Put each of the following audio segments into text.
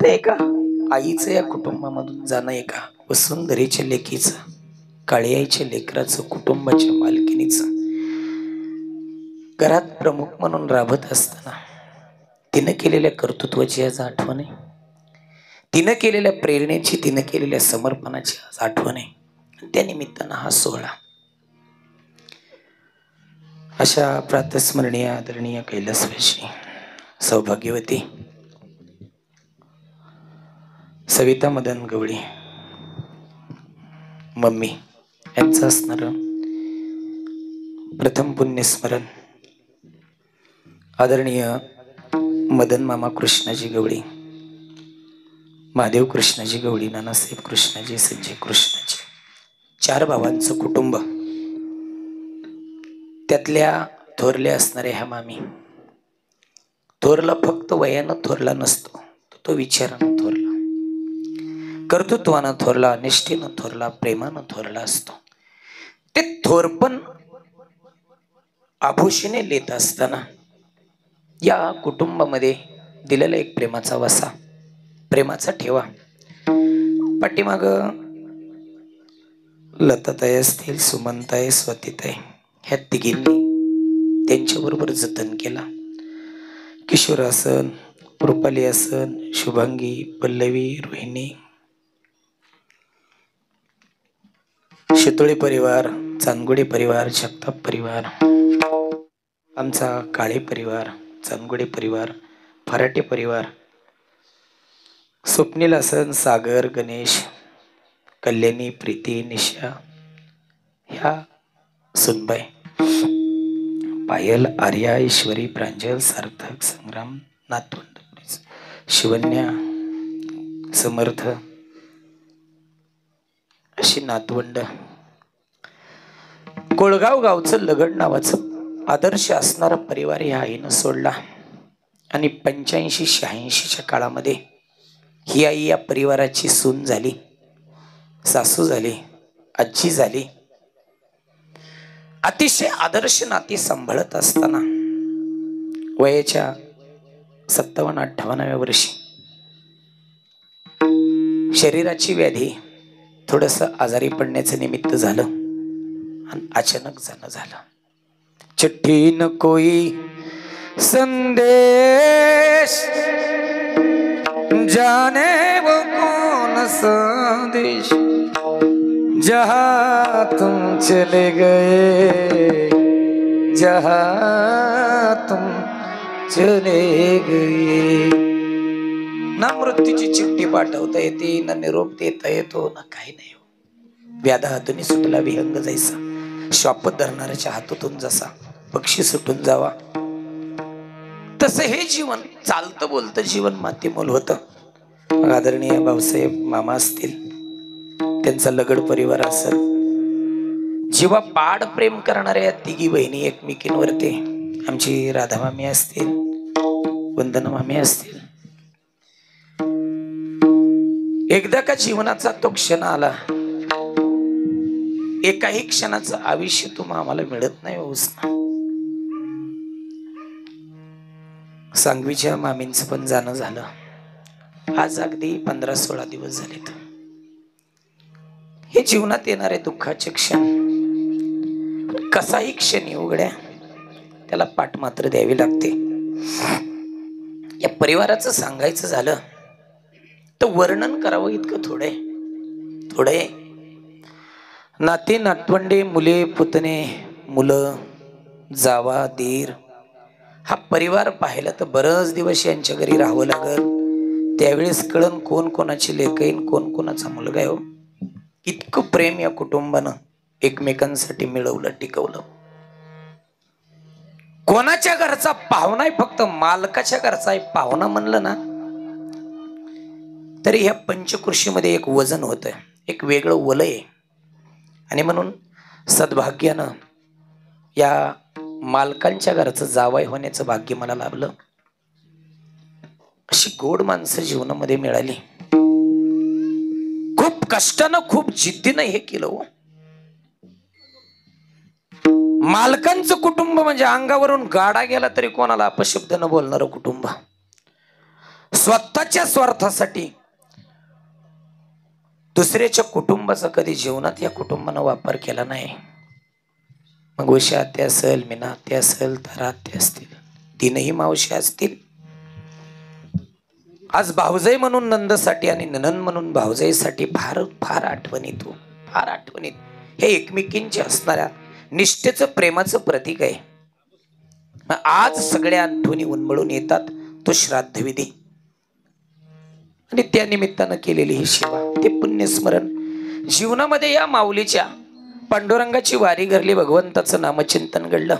फक्त एका आईचं या कुटुंबामधून जाणं, एका वसुंधरेच्या लेकीचं, काळीआईच्या लेकराचं, कुटुंबाच्या मालकिनीचं घरात प्रमुख म्हणून राबत असताना तिनं केलेल्या कर्तृत्वाची आज आठवण आहे, तिनं केलेल्या प्रेरणेची, तिनं केलेल्या समर्पणाची आज आठवण आहे. त्या निमित्तानं हा सोहळा अशा प्रातस्मरणीय आदरणीय कैलासवासी सौभाग्यवती सविता मदन गवळी मम्मी यांचं असणार प्रथम पुण्यस्मरण आदरणीय मदन मामा कृष्णाजी गवळी, महादेव कृष्णाजी गवळी, नानासाहेब कृष्णाजी, संजय कृष्णाजी, 4 भावांचं कुटुंब. त्यातल्या थोरल्या असणाऱ्या ह्या मामी. थोरला फक्त वयानं थोरला नसतो, तो विचारानं थोरला, कर्तृत्वानं थोरला, निष्ठेनं थोरला, प्रेमानं थोरला असतो. ते थोरपण आभूषणे लेत असताना या कुटुंबामध्ये दिलेला एक प्रेमाचा वसा, प्रेमाचा ठेवा. पाठीमाग लताताई असतील, सुमनताई, स्वातीताई, ह्या तिघींनी त्यांच्याबरोबर जतन केला. किशोर असन, रुपाली असन, शुभांगी, पल्लवी, रोहिणी, शितोळे परिवार, चांदगुडे परिवार, जगताप परिवार, आमचा काळे परिवार, चांदगुडे परिवार, फराटे परिवार, स्वप्नील असन, सागर, गणेश, कल्याणी, प्रीती, निशा, ह्या सुनबाई, पायल, आर्या, ईश्वरी, प्रांजल, सार्थक, संग्राम, नातवंड, शिवन्या, समर्थ, अशी नातवंड. कोळगाव गावचं लगड नावाचं आदर्श असणारा परिवार ह्या आईनं सोडला. आणि 85-86च्या काळामध्ये ही आई या परिवाराची सून झाली, सासू झाली, आजी झाली. अतिशय आदर्श नाती सांभाळत असताना वयाच्या 57-58व्या वर्षी शरीराची व्याधी, थोडस आजारी पडण्याचं निमित्त झालं आणि अचानक जाणं झालं. चिट्ठी न कोई संदेश जाने वो कौन सा देश जहाँ तुम चले गए, जहाँ तुम चले गए. ना मृत्यूची चिठ्ठी पाठवता येते, ना निरोप देता येतो, ना काही नाही. व्याधा हातून सुटला विहंग जायचा, श्वापत धरणाऱ्याच्या हातून जसा पक्षी सुटून जावा, तसं हे जीवन चालतं बोलतं जीवन मातीमोल होतं. आदरणीय भाऊसाहेब मामा असतील, त्यांचा लगड परिवार असेल, जीवा पाड प्रेम करणाऱ्या तिघी बहिणी एकमेकींवरती, आमची राधा मामी असतील, वंदना मामी असतील. एकदा का जीवनाचा तो क्षण आला, एकाही क्षणाचं आयुष्य तुम्हाला आम्हाला मिळत नाही उसना. सांगवीच्या मामींचं पण जाणं झालं. आज अगदी 15-16 दिवस झालेत. हे जीवनात येणारे दुःखाचे क्षण, कसाही क्षण येऊ गड्या, त्याला पाठ मात्र द्यावी लागते. या परिवाराचं सांगायचं झालं तर वर्णन करावं इतकं थोडे. नाती नातवंडे, मुले पुतणे, मुलं, जावा, दीर, हा परिवार पाहिला तर बरंच दिवस यांच्या घरी राहावं लागल. त्यावेळेस कळण कोण कोणाची लेकईन, कोण कोणाचा मुलगा आहे. हो, इतकं प्रेम या कुटुंबानं एकमेकांसाठी मिळवलं, टिकवलं. कोणाच्या घरचा पाहुणा आहे, फक्त मालकाच्या घरचा आहे पाहुणा म्हणलं ना तरी ह्या पंचकृषीमध्ये एक वजन होतं, एक वेगळं वलय आहे. आणि म्हणून सद्भाग्यानं या मालकांच्या घरचं जावई होण्याचं भाग्य मला लाभलं. अशी गोड माणसं जीवनामध्ये मिळाली. खूप कष्टानं, खूप जिद्दीनं हे केलं. हो, मालकांचं कुटुंब म्हणजे अंगावरून गाडा गेला तरी कोणाला अपशब्द न बोलणारं कुटुंब. स्वतःच्या स्वार्थासाठी दुसऱ्याच्या कुटुंबाचा कधी जीवनात या कुटुंबानं वापर केला नाही. मग उषा आत्या असेल, मीना आत्या असेल, तारा आत्या असतील, तीनही मावशी असतील. आज भाऊजाई म्हणून नंदसाठी आणि ननंद म्हणून भाऊजाईसाठी फार फार आठवणीत हो, फार आठवणीत. हे एकमेकींचे असणाऱ्या निष्ठेचं प्रेमाचं प्रतीक आहे. आज सगळ्या आठवणी उन्मळून येतात. तो श्राद्धविधी आणि त्या निमित्तानं केलेली ही सेवा, ते पुण्यस्मरण जीवनामध्ये या माऊलीच्या पांडुरंगाची वारी घडली, भगवंताचं नामचिंतन घडलं.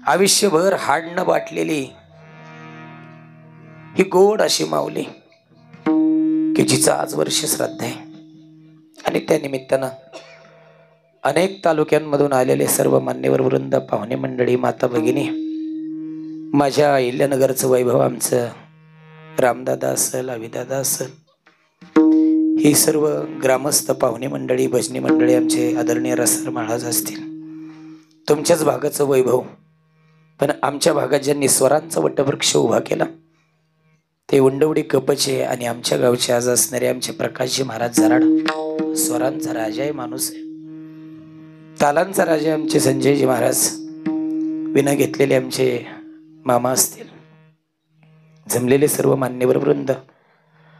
आयुष्यभर हाड न बाटलेली ही गोड अशी माऊली की जिचं आज वर्ष श्राद्ध आहे. आणि त्या निमित्तानं अनेक तालुक्यांमधून आलेले सर्व मान्यवर वृंद, पाहुणे मंडळी, माता भगिनी, माझ्या अहिल्यानगरचं वैभव, आमचं रामदादा असेल, अभिदादा असेल, ही सर्व ग्रामस्थ पाहुणे मंडळी, भजनी मंडळी, आमचे आदरणीय रसाळ महाराज असतील, तुमच्याच भागाचं वैभव. पण आमच्या भागात ज्यांनी स्वरांचा वटवृक्ष उभा केला ते उंडवडी कपचे आणि आमच्या गावचे आज असणारे आमचे प्रकाशजी महाराज जराड. स्वरांचा राजा आहे माणूस आहे, तालांचा राजा आमचे संजयजी महाराज, विना घेतलेले आमचे मामा असतील, जमलेले सर्व मान्यवर वृंद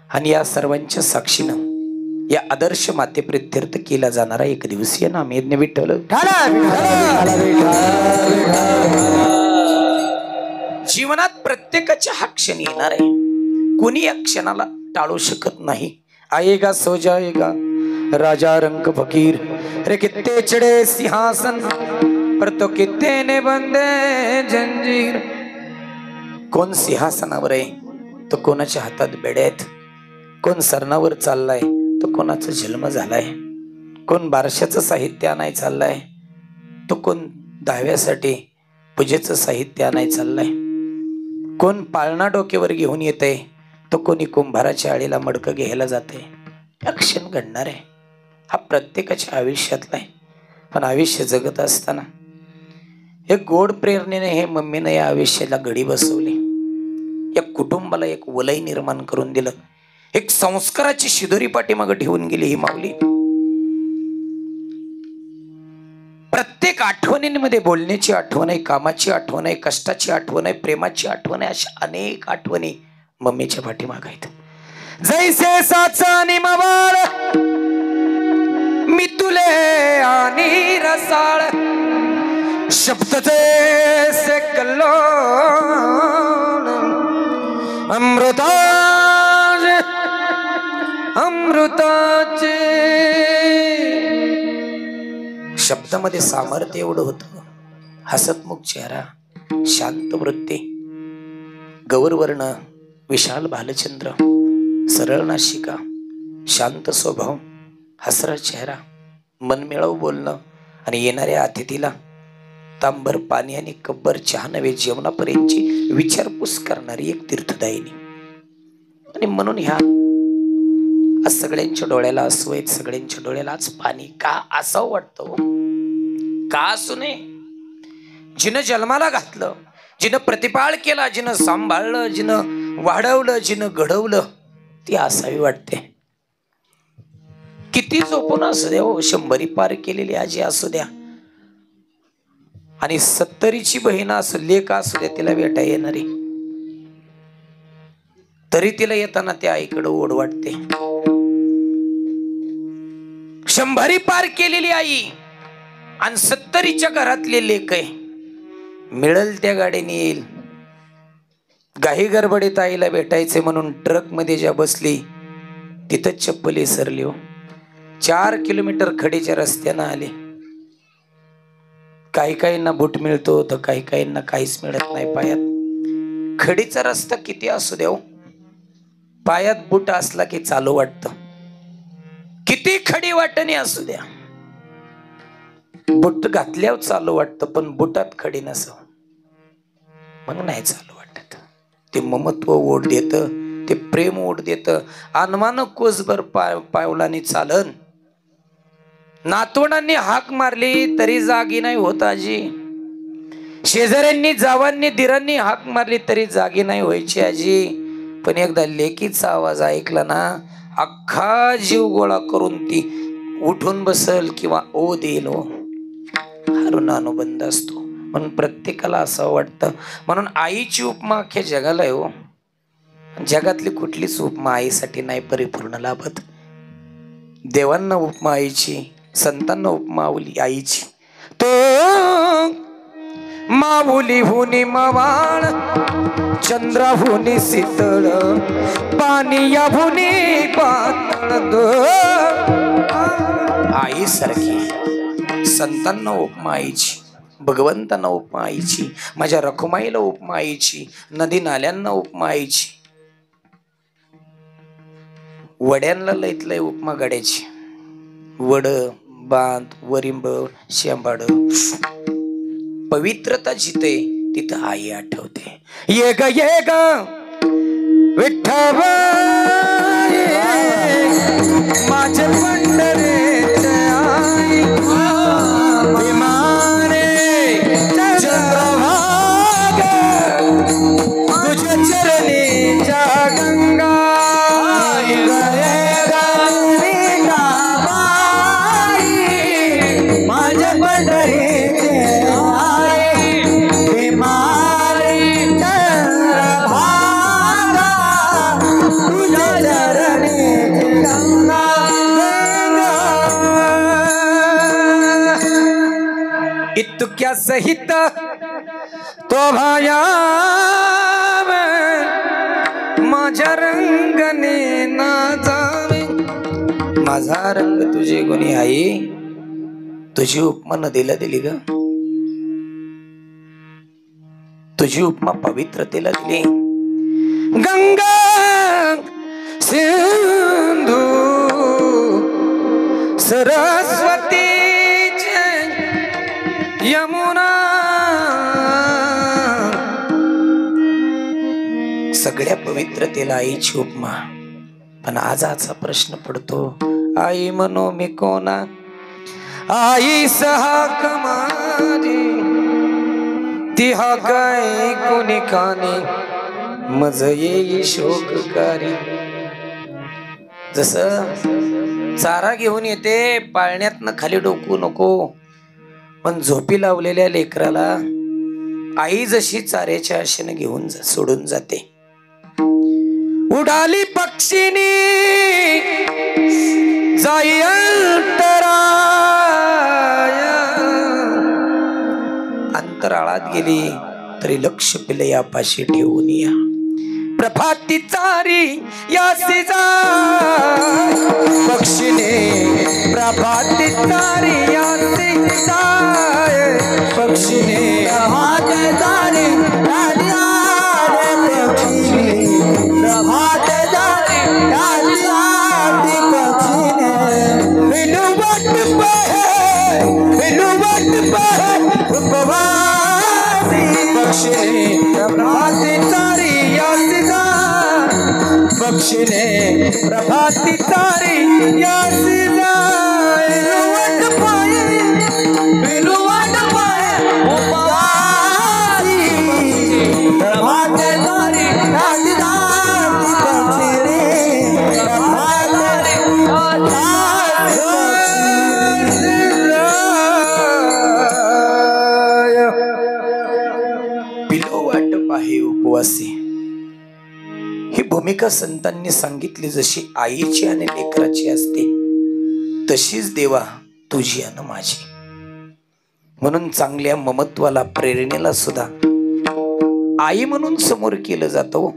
आणि या सर्वांच्या साक्षीनं या आदर्श माते प्रित्यर्थ केला जाणारा एक दिवसीय नामयज्ञ विठ्ठल जीवनात प्रत्येकाच्या हा क्षण येणार आहे. कोणी या क्षणाला टाळू शकत नाही. आएगा सो जाएगा राजा रंग फकीर, रे कित्ते चढ़े सिंहासन पर तो कित्ते ने बंदे जंजीर. कोण सिंहासनावर आहे तो कोणाच्या हातात बेड्या आहेत, कोण सरणावर चाललाय तो कोणाचा जन्म झालाय, कोण बारशाचं साहित्य आणाय चाललाय तो कोण दहाव्यासाठी पूजेचं साहित्य आणाय चाललाय, कोण पाळणा डोक्यावर घेऊन येतंय तो कोणी कुंभाराच्या आळीला मडकं घ्यायला जाते. हा क्षण घडणार आहे. हा प्रत्येकाच्या आयुष्यातला आहे. पण आयुष्य जगत असताना एक गोड प्रेरणेने हे मम्मीने या आयुष्याला घडी बसवली, या कुटुंबाला एक वलय निर्माण करून दिलं, एक संस्काराची शिदोरी पाठीमागं ठेवून गेली ही माऊली. प्रत्येक आठवणींमध्ये बोलण्याची आठवण आहे, कामाची आठवण आहे, कष्टाची आठवण आहे, प्रेमाची आठवण आहे, अशा अनेक आठवणी मम्मीच्या पाठीमागं आहेत. जैसे साचा निमवाळ मी तुले आणि रसाळ, शब्द जैसे कल्लोळ अमृताचे अमृताचे. शब्दामध्ये सामर्थ्य एवढं होतं. हसतमुख चेहरा, शांत वृत्ती, गौरवर्ण, विशाल बालचंद्र, सरळ नाशिका, शांत स्वभाव, हसरा चेहरा, मनमिळावू बोलणं आणि येणाऱ्या अतिथीला तांबर पाणी आणि कब्बर चहा नव्हे जेवणापर्यंतची विचारपूस करणारी एक तीर्थदायिनी. आणि म्हणून ह्या आज सगळ्यांच्या डोळ्याला असू आहेत, सगळ्यांच्या डोळ्याला आज पाणी का असावं वाटतं? का असू नये? जिनं जन्माला घातलं, जिनं प्रतिपाळ केला, जिनं सांभाळलं, जिनं वाढवलं, जिनं घडवलं, ती असावी वाटते. किती झोपून असू द्या हो, 100 पार केलेली आजी असू द्या आणि 70ची बहीण असू, लेक असू द्या, तिला भेटा येणारी, तरी तिला येताना त्या आईकडे ओढ वाटते. 100 पार केलेली आई आणि 70च्या घरातले लेक आहे, मिळेल त्या गाडीने येईल. गाही गडबडीत आईला भेटायचे म्हणून ट्रक मध्ये ज्या बसली तिथंच चप्पल विसरली हो. 4 किलोमीटर खडीच्या रस्त्यानं आली. काही काहींना बूट मिळतो तर काही काहींना काहीच मिळत नाही पायात. खडीचा रस्ता किती असू द्या, पायात बूट असला की चालू वाटतं. किती खडी वाटणी असू द्या, बूट घातल्यावर चालू वाटतं, पण बुटात खडी नसव मग नाही चालू वाटत. ते ममत्व ओढ देत, ते प्रेम ओढ देत. अनमान कोसभर पावलाने चालन. नातवंडांनी हाक मारली तरी जागी नाही होत आजी. शेजाऱ्यांनी, जावांनी, दिरांनी हाक मारली तरी जागी नाही व्हायची आजी. पण एकदा लेकीचा आवाज ऐकला ना, अख्खा जीव गोळा करून ती उठून बसल किंवा ओ देईल. हा ऋणानुबंध असतो. म्हणून प्रत्येकाला असं वाटतं, म्हणून आईची उपमा अख्ख्या जगाला आहे हो. जगातली कुठलीच उपमा आईसाठी नाही परिपूर्ण लाभत. देवांना उपमा आईची, संतांना उपमा आईची. तो माऊली हुनी मवाळ, चंद्राहुनी शीतळ, पानिया हुनी पातळ. आई सारखी संतांना उपमा आईची, भगवंतांना उपमा आईची, माझ्या रखुमाईला उपमा आईची, नदी नाल्यांना उपमा आईची, वड्यांना लईत लय उपमा गड्याची. वड, बांध, वरिंब, शेंबाड. पवित्रता जिथे तिथं आई आठवते. ये ग विठ्ठल माझे पंढरीचे आई, विमाने चंद्रभाग तुझ्या चरणीच्या गंगा. माझ्या पंढरीचे आई, विमाने चंद्रभाग तुझ्या चरणीची गंगा. इतक्या सहित तो भाया माझ्या रंगने ना जावे. माझा रंग तुझे गुणी आई, तुझी उपमा नदीला दिली ग, तुझी उपमा पवित्रतेला दिली. गंगा सिंधू सरस्वती यमुना, सगळ्या पवित्रतेला आईची उपमा. पण आजचा प्रश्न पडतो, आई म्हणो मी कोणा, आई सहाक माझी ती हाकाय कोणी कानी, मज येई शोककारी. जसं चारा घेऊन येते, पाळण्यातनं खाली डोकू नको, पण झोपी लावलेल्या लेकराला आई जशी चाऱ्याच्या आशेने घेऊन सोडून जाते. उडाली पक्षीनी जाई अंतराळात गेली तरी लक्ष पिले यापाशी ठेवून या. प्रभाती चारी यासी जाय पक्षीने, प्रभाती चारी यासी जाय पक्षीने, प्रभात चारी प्रभात चारी पक्षीने, विनुवट पहे पक्षीने, प्रभाती चारी यासी जाय पक्षीने, प्रभाती चारी यासी जाय. विनुवट पाहे उपवासी, प्रभात चारी यासी जाय पक्षीने, प्रभात पिलोवाट पाहे उपवासी. ही भूमिका संतांनी सांगितली. जशी आईची आणि लेकराची असते तशीच देवा तुझी आणि माझी. म्हणून चांगल्या ममत्वाला, प्रेरणेला सुद्धा आई म्हणून समोर केलं जातं.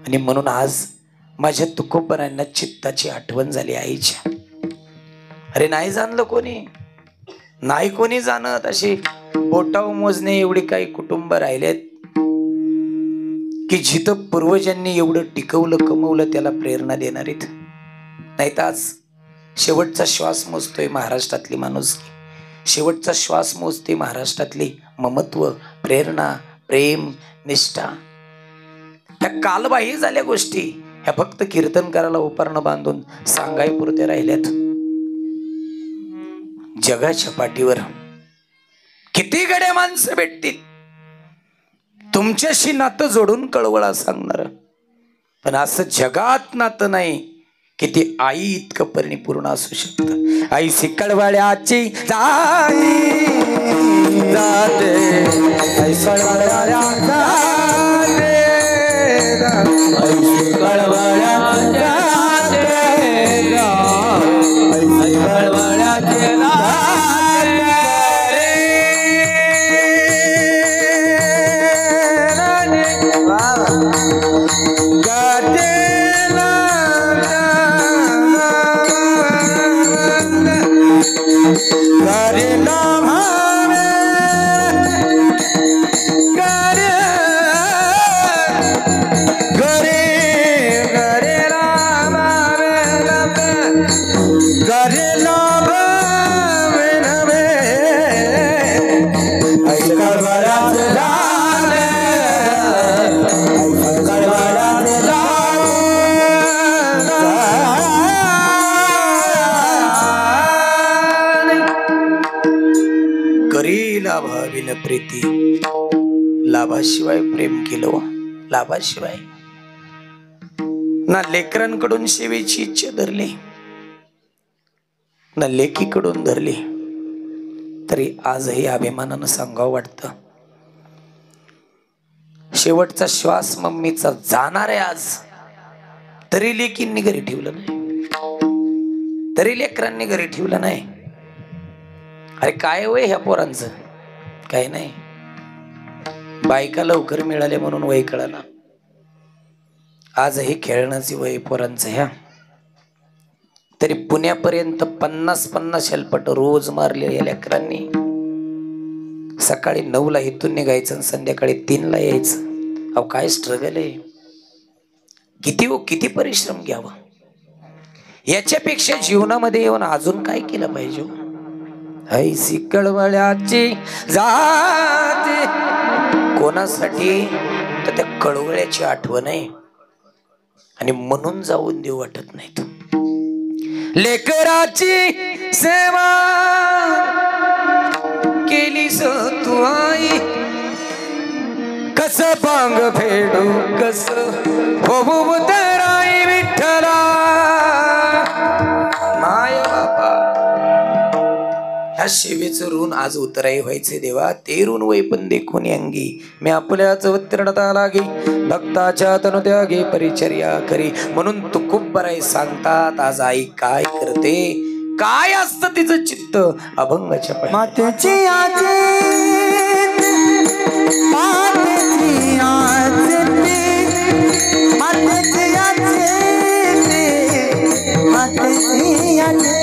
आणि म्हणून आज माझ्या तुकोबरांना चित्ताची आठवण झाली आईच्या. अरे नाही जाणलं कोणी, नाही कोणी जाणत. अशी बोटाव मोजणे एवढी काही कुटुंब राहिलेत की जिथं पूर्वजांनी एवढं टिकवलं, कमवलं, त्याला प्रेरणा देणारीत. नाही तर आज शेवटचा श्वास मोजतोय महाराष्ट्रातली माणुसकी, शेवटचा श्वास मोजते महाराष्ट्रातली ममत्व, प्रेरणा, प्रेम, निष्ठा. ह्या कालबाह्य झाल्या गोष्टी ह्या फक्त कीर्तनकाराला उपारणं बांधून सांगाय पुरते राहिल्यात. जगाच्या पाठीवर किती गड्या माणसं भेटतील तुमच्याशी नातं जोडून कळवळा सांगणार. पण असं जगात नातं नाही की ते आई इतकं परिपूर्ण असू शकतं. आई कळवळ्याची जाते आई कळवळ्या जाते आई कळवळ्या जाते आई कळवळ्याचे प्रीती. लाभाशिवाय प्रेम केलं, लाभाशिवाय ना लेकरांकडून सेवेची इच्छा धरली ना लेकीकडून धरली, तरी आजही अभिमानानं सांगावं वाटतं शेवटचा श्वास मम्मीचा जाणार आहे आज, तरी लेकींनी घरी ठेवलं नाही, तरी लेकरांनी घरी ठेवलं नाही. अरे काय वय ह्या पोरांचं, काही नाही. बायका लवकर मिळाले म्हणून वय कळना. आजही खेळण्याची वय पोरांचं ह्या, तरी पुण्यापर्यंत 50-50 हेलपट रोज मारले या लेकरांनी. सकाळी 9ला इथून निघायचं आणि संध्याकाळी 3ला यायचं. अहो काय स्ट्रगल आहे, किती परिश्रम घ्यावा. याच्यापेक्षा जीवनामध्ये येऊन अजून काय केलं पाहिजे. ऐसी कळवळ्याची जाते कोणासाठी, तर त्या कळवळ्याची आठवण आहे आणि म्हणून जाऊन देऊ वाटत नाही. तू लेकराची सेवा केलीस तू आई, कस पांग फेडू कस होऊ तराई विठ्ठला. माय बापा ह्या सेवेचं ऋण आज उतराई व्हायचे देवा. ते ऋण वै पण देखून अंगी मी आपल्याच उत्तीर्णता लागी, भक्ताच्या तनुत्यागी परिचर्या करी. म्हणून तू खूप बराई सांगतात आज आई काय करते, काय असतं तिचं चित्त अभंगाच्या पायी. मातेची आजी मातेची आजी मातेची आजी मातेची आजी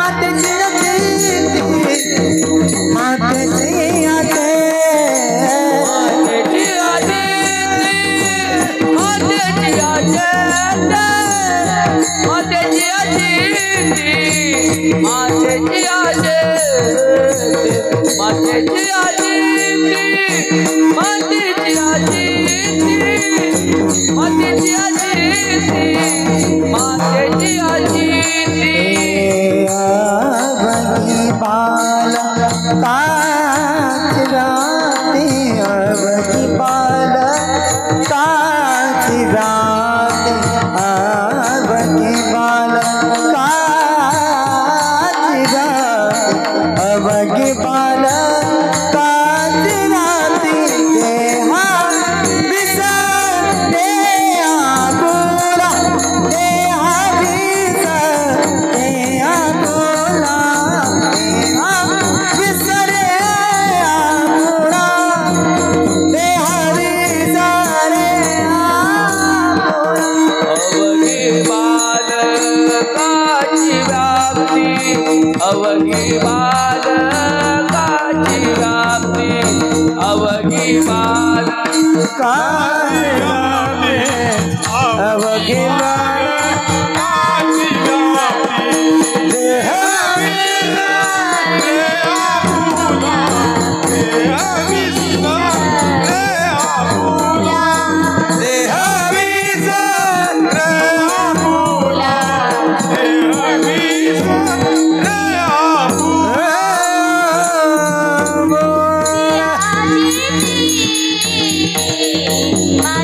मातेची आजी मातेची आजी मातेची आजी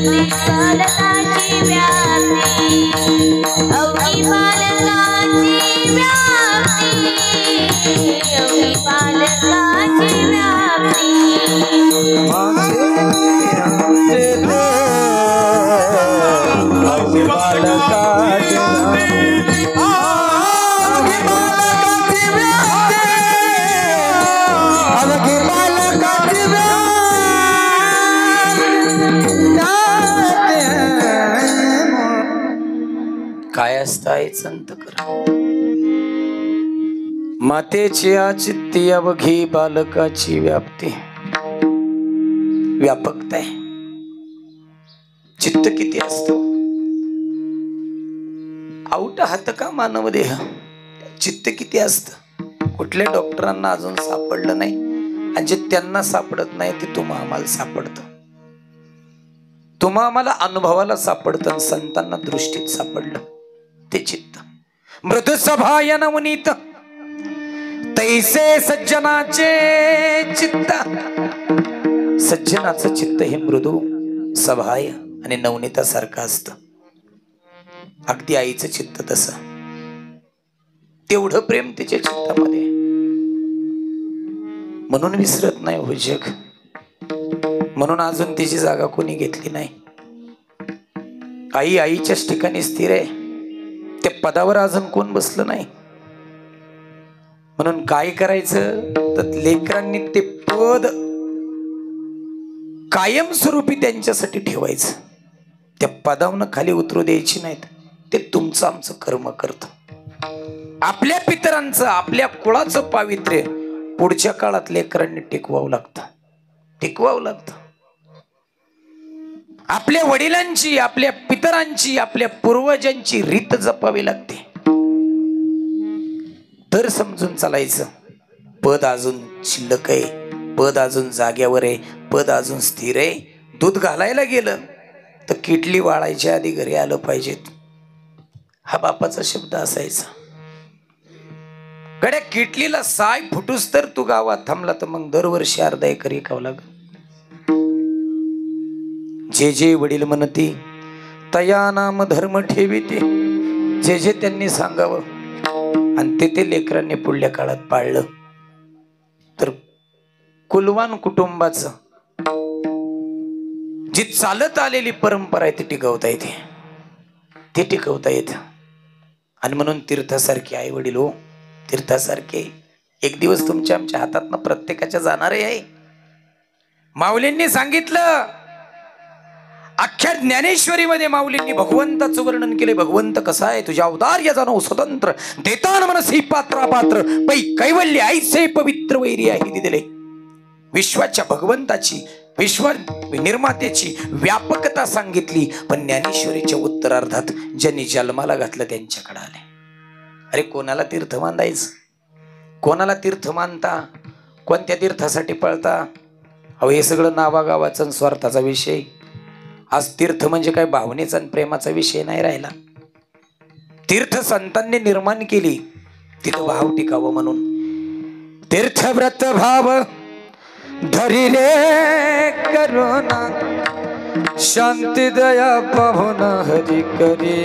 व्यापते बालकाची व्याप्ती अवघी बालकाची व्याप्ती अवघी बालकाची व्याप्ती काय असतं आईचं अंतःकरण? मातेची आचित्ती अवघी बालकाची व्याप्ती. व्यापकता आहे. चित्त किती असतो? आउट हात का मानव देह. चित्त किती असतं? कुठल्या डॉक्टरांना अजून सापडलं नाही, आणि जे त्यांना सापडत नाही ते तुम्हा आम्हाला सापडतं. तुम्हा आम्हाला अनुभवाला सापडतं, आणि संतांना दृष्टीत सापडलं ते चित्त. मृदु सभाय नवनीत तैसे सज्जनाचे चित्त. सज्जनाचं चित्त हे मृदू सभाय आणि नवनीतासारखं असतं. अगदी आईचं चित्त तसं. तेवढं प्रेम तिच्या चित्तामध्ये, म्हणून विसरत नाही हो जग. म्हणून अजून तिची जागा कोणी घेतली नाही. आई आईच्याच ठिकाणी स्थिर आहे. त्या पदावर अजून कोण बसलं नाही. म्हणून काय करायचं तर लेकरांनी ते पद कायमस्वरूपी त्यांच्यासाठी ठेवायचं. त्या पदावनं खाली उतरू द्यायची नाहीत. ते तुमचं आमचं कर्म करतं. आपल्या पितरांचं आपल्या कुळाचं पावित्र्य पुढच्या काळात लेकरांनी टिकवावं लागतं. टिकवावं लागतं. आपल्या वडिलांची आपल्या पितरांची आपल्या पूर्वजांची रीत जपावी लागते. तर समजून चालायचं. पद अजून शिल्लक आहे, पद अजून जाग्यावर आहे, पद अजून स्थिर आहे. दूध घालायला गेलं तर किटली वाळायच्या आधी घरी आलं पाहिजेत, हा बापाचा शब्द असायचा. गड्या किटलीला साय फुटूस तर तू गावात थांबला तर मग दरवर्षी अर्धा एकर विकावं लागल. जे जे वडील म्हणती तया नाम धर्म ठेविते. जे जे त्यांनी सांगावं आणि ते लेकरांनी पुढल्या काळात पाळलं तर कुलवान कुटुंबाचं जी चालत आलेली परंपरा आहे ती टिकवता येते. ते टिकवता येत. आणि म्हणून तीर्थासारखे आई वडील हो, तीर्थासारखे एक दिवस तुमच्या आमच्या हातातनं प्रत्येकाच्या जाणारे आहे. माऊलींनी सांगितलं, अख्ख्या ज्ञानेश्वरीमध्ये माऊलींनी भगवंताचं वर्णन केले. भगवंत कसा आहे? तुझ्या अवतार्य जाणो स्वतंत्र देतान मनसी पात्रा पात्र पै कैवल्य ऐसे पवित्र वैरी आहे दिले. विश्वाच्या भगवंताची विश्व निर्मात्याची व्यापकता सांगितली. पण ज्ञानेश्वरीच्या उत्तरार्धात ज्यांनी जन्माला घातलं त्यांच्याकडे आले. अरे कोणाला तीर्थ मानायचं? कोणाला तीर्थ मानता? कोणत्या तीर्थासाठी पळता? अहो हे सगळं नावागावाचा स्वार्थाचा विषय. आज तीर्थ म्हणजे काय भावनेचा आणि प्रेमाचा विषय नाही राहिला. तीर्थ संतांनी निर्माण केली तिथं भाव टिकावं म्हणून. तीर्थव्रत भाव धरिले करुणा शांती दया पाहुन हरि करे.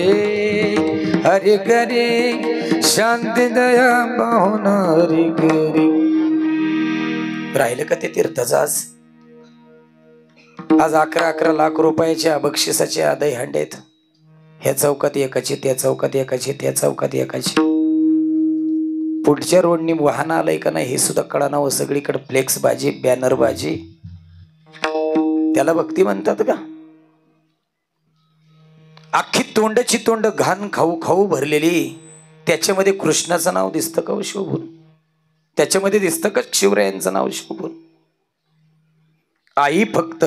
हरि करे शांती दया पाहुन हरि करे. राहिलं का ते तीर्थाचं? आज 11-11 लाख रुपयाच्या बक्षिसाच्या दहीहंडे आहेत. ह्या चौकात एकाची, त्या चौकात एकाची, त्या चौकात एकाची. पुढच्या रोडनी वाहन आलंय का नाही हे सुद्धा कळाना हो. सगळीकडे फ्लेक्स बाजी, बॅनर बाजी. त्याला भक्ती म्हणतात का? अख्खी तोंडची तोंड घाण खाऊ खाऊ भरलेली. त्याच्यामध्ये कृष्णाचं नाव दिसतं का शोभून? त्याच्यामध्ये दिसतं का शिवरायांचं नाव शोभून? आई फक्त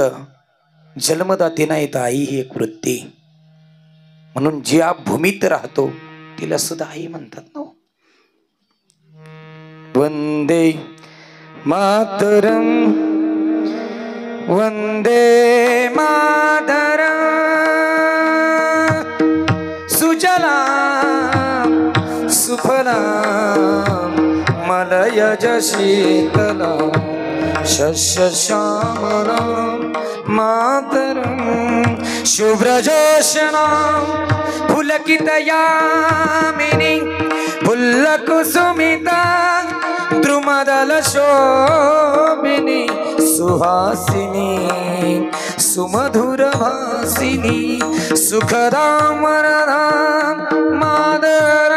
जन्मदाती नाही तर आई ही एक वृत्ती. म्हणून ज्या भूमीत राहतो तिला सुद्धा आई म्हणतात ना. वंदे मातरम वंदे मातरम सुजलाम सुफलाम मलयज शीतलाम शस्य श्यामलाम मातरम शुभ्रजोषणा पुलकित यामिनी पुल्लकुसुमिता द्रुमदल शोभिनी सुहासिनी सुमधुर भासिनी सुखदाम मादर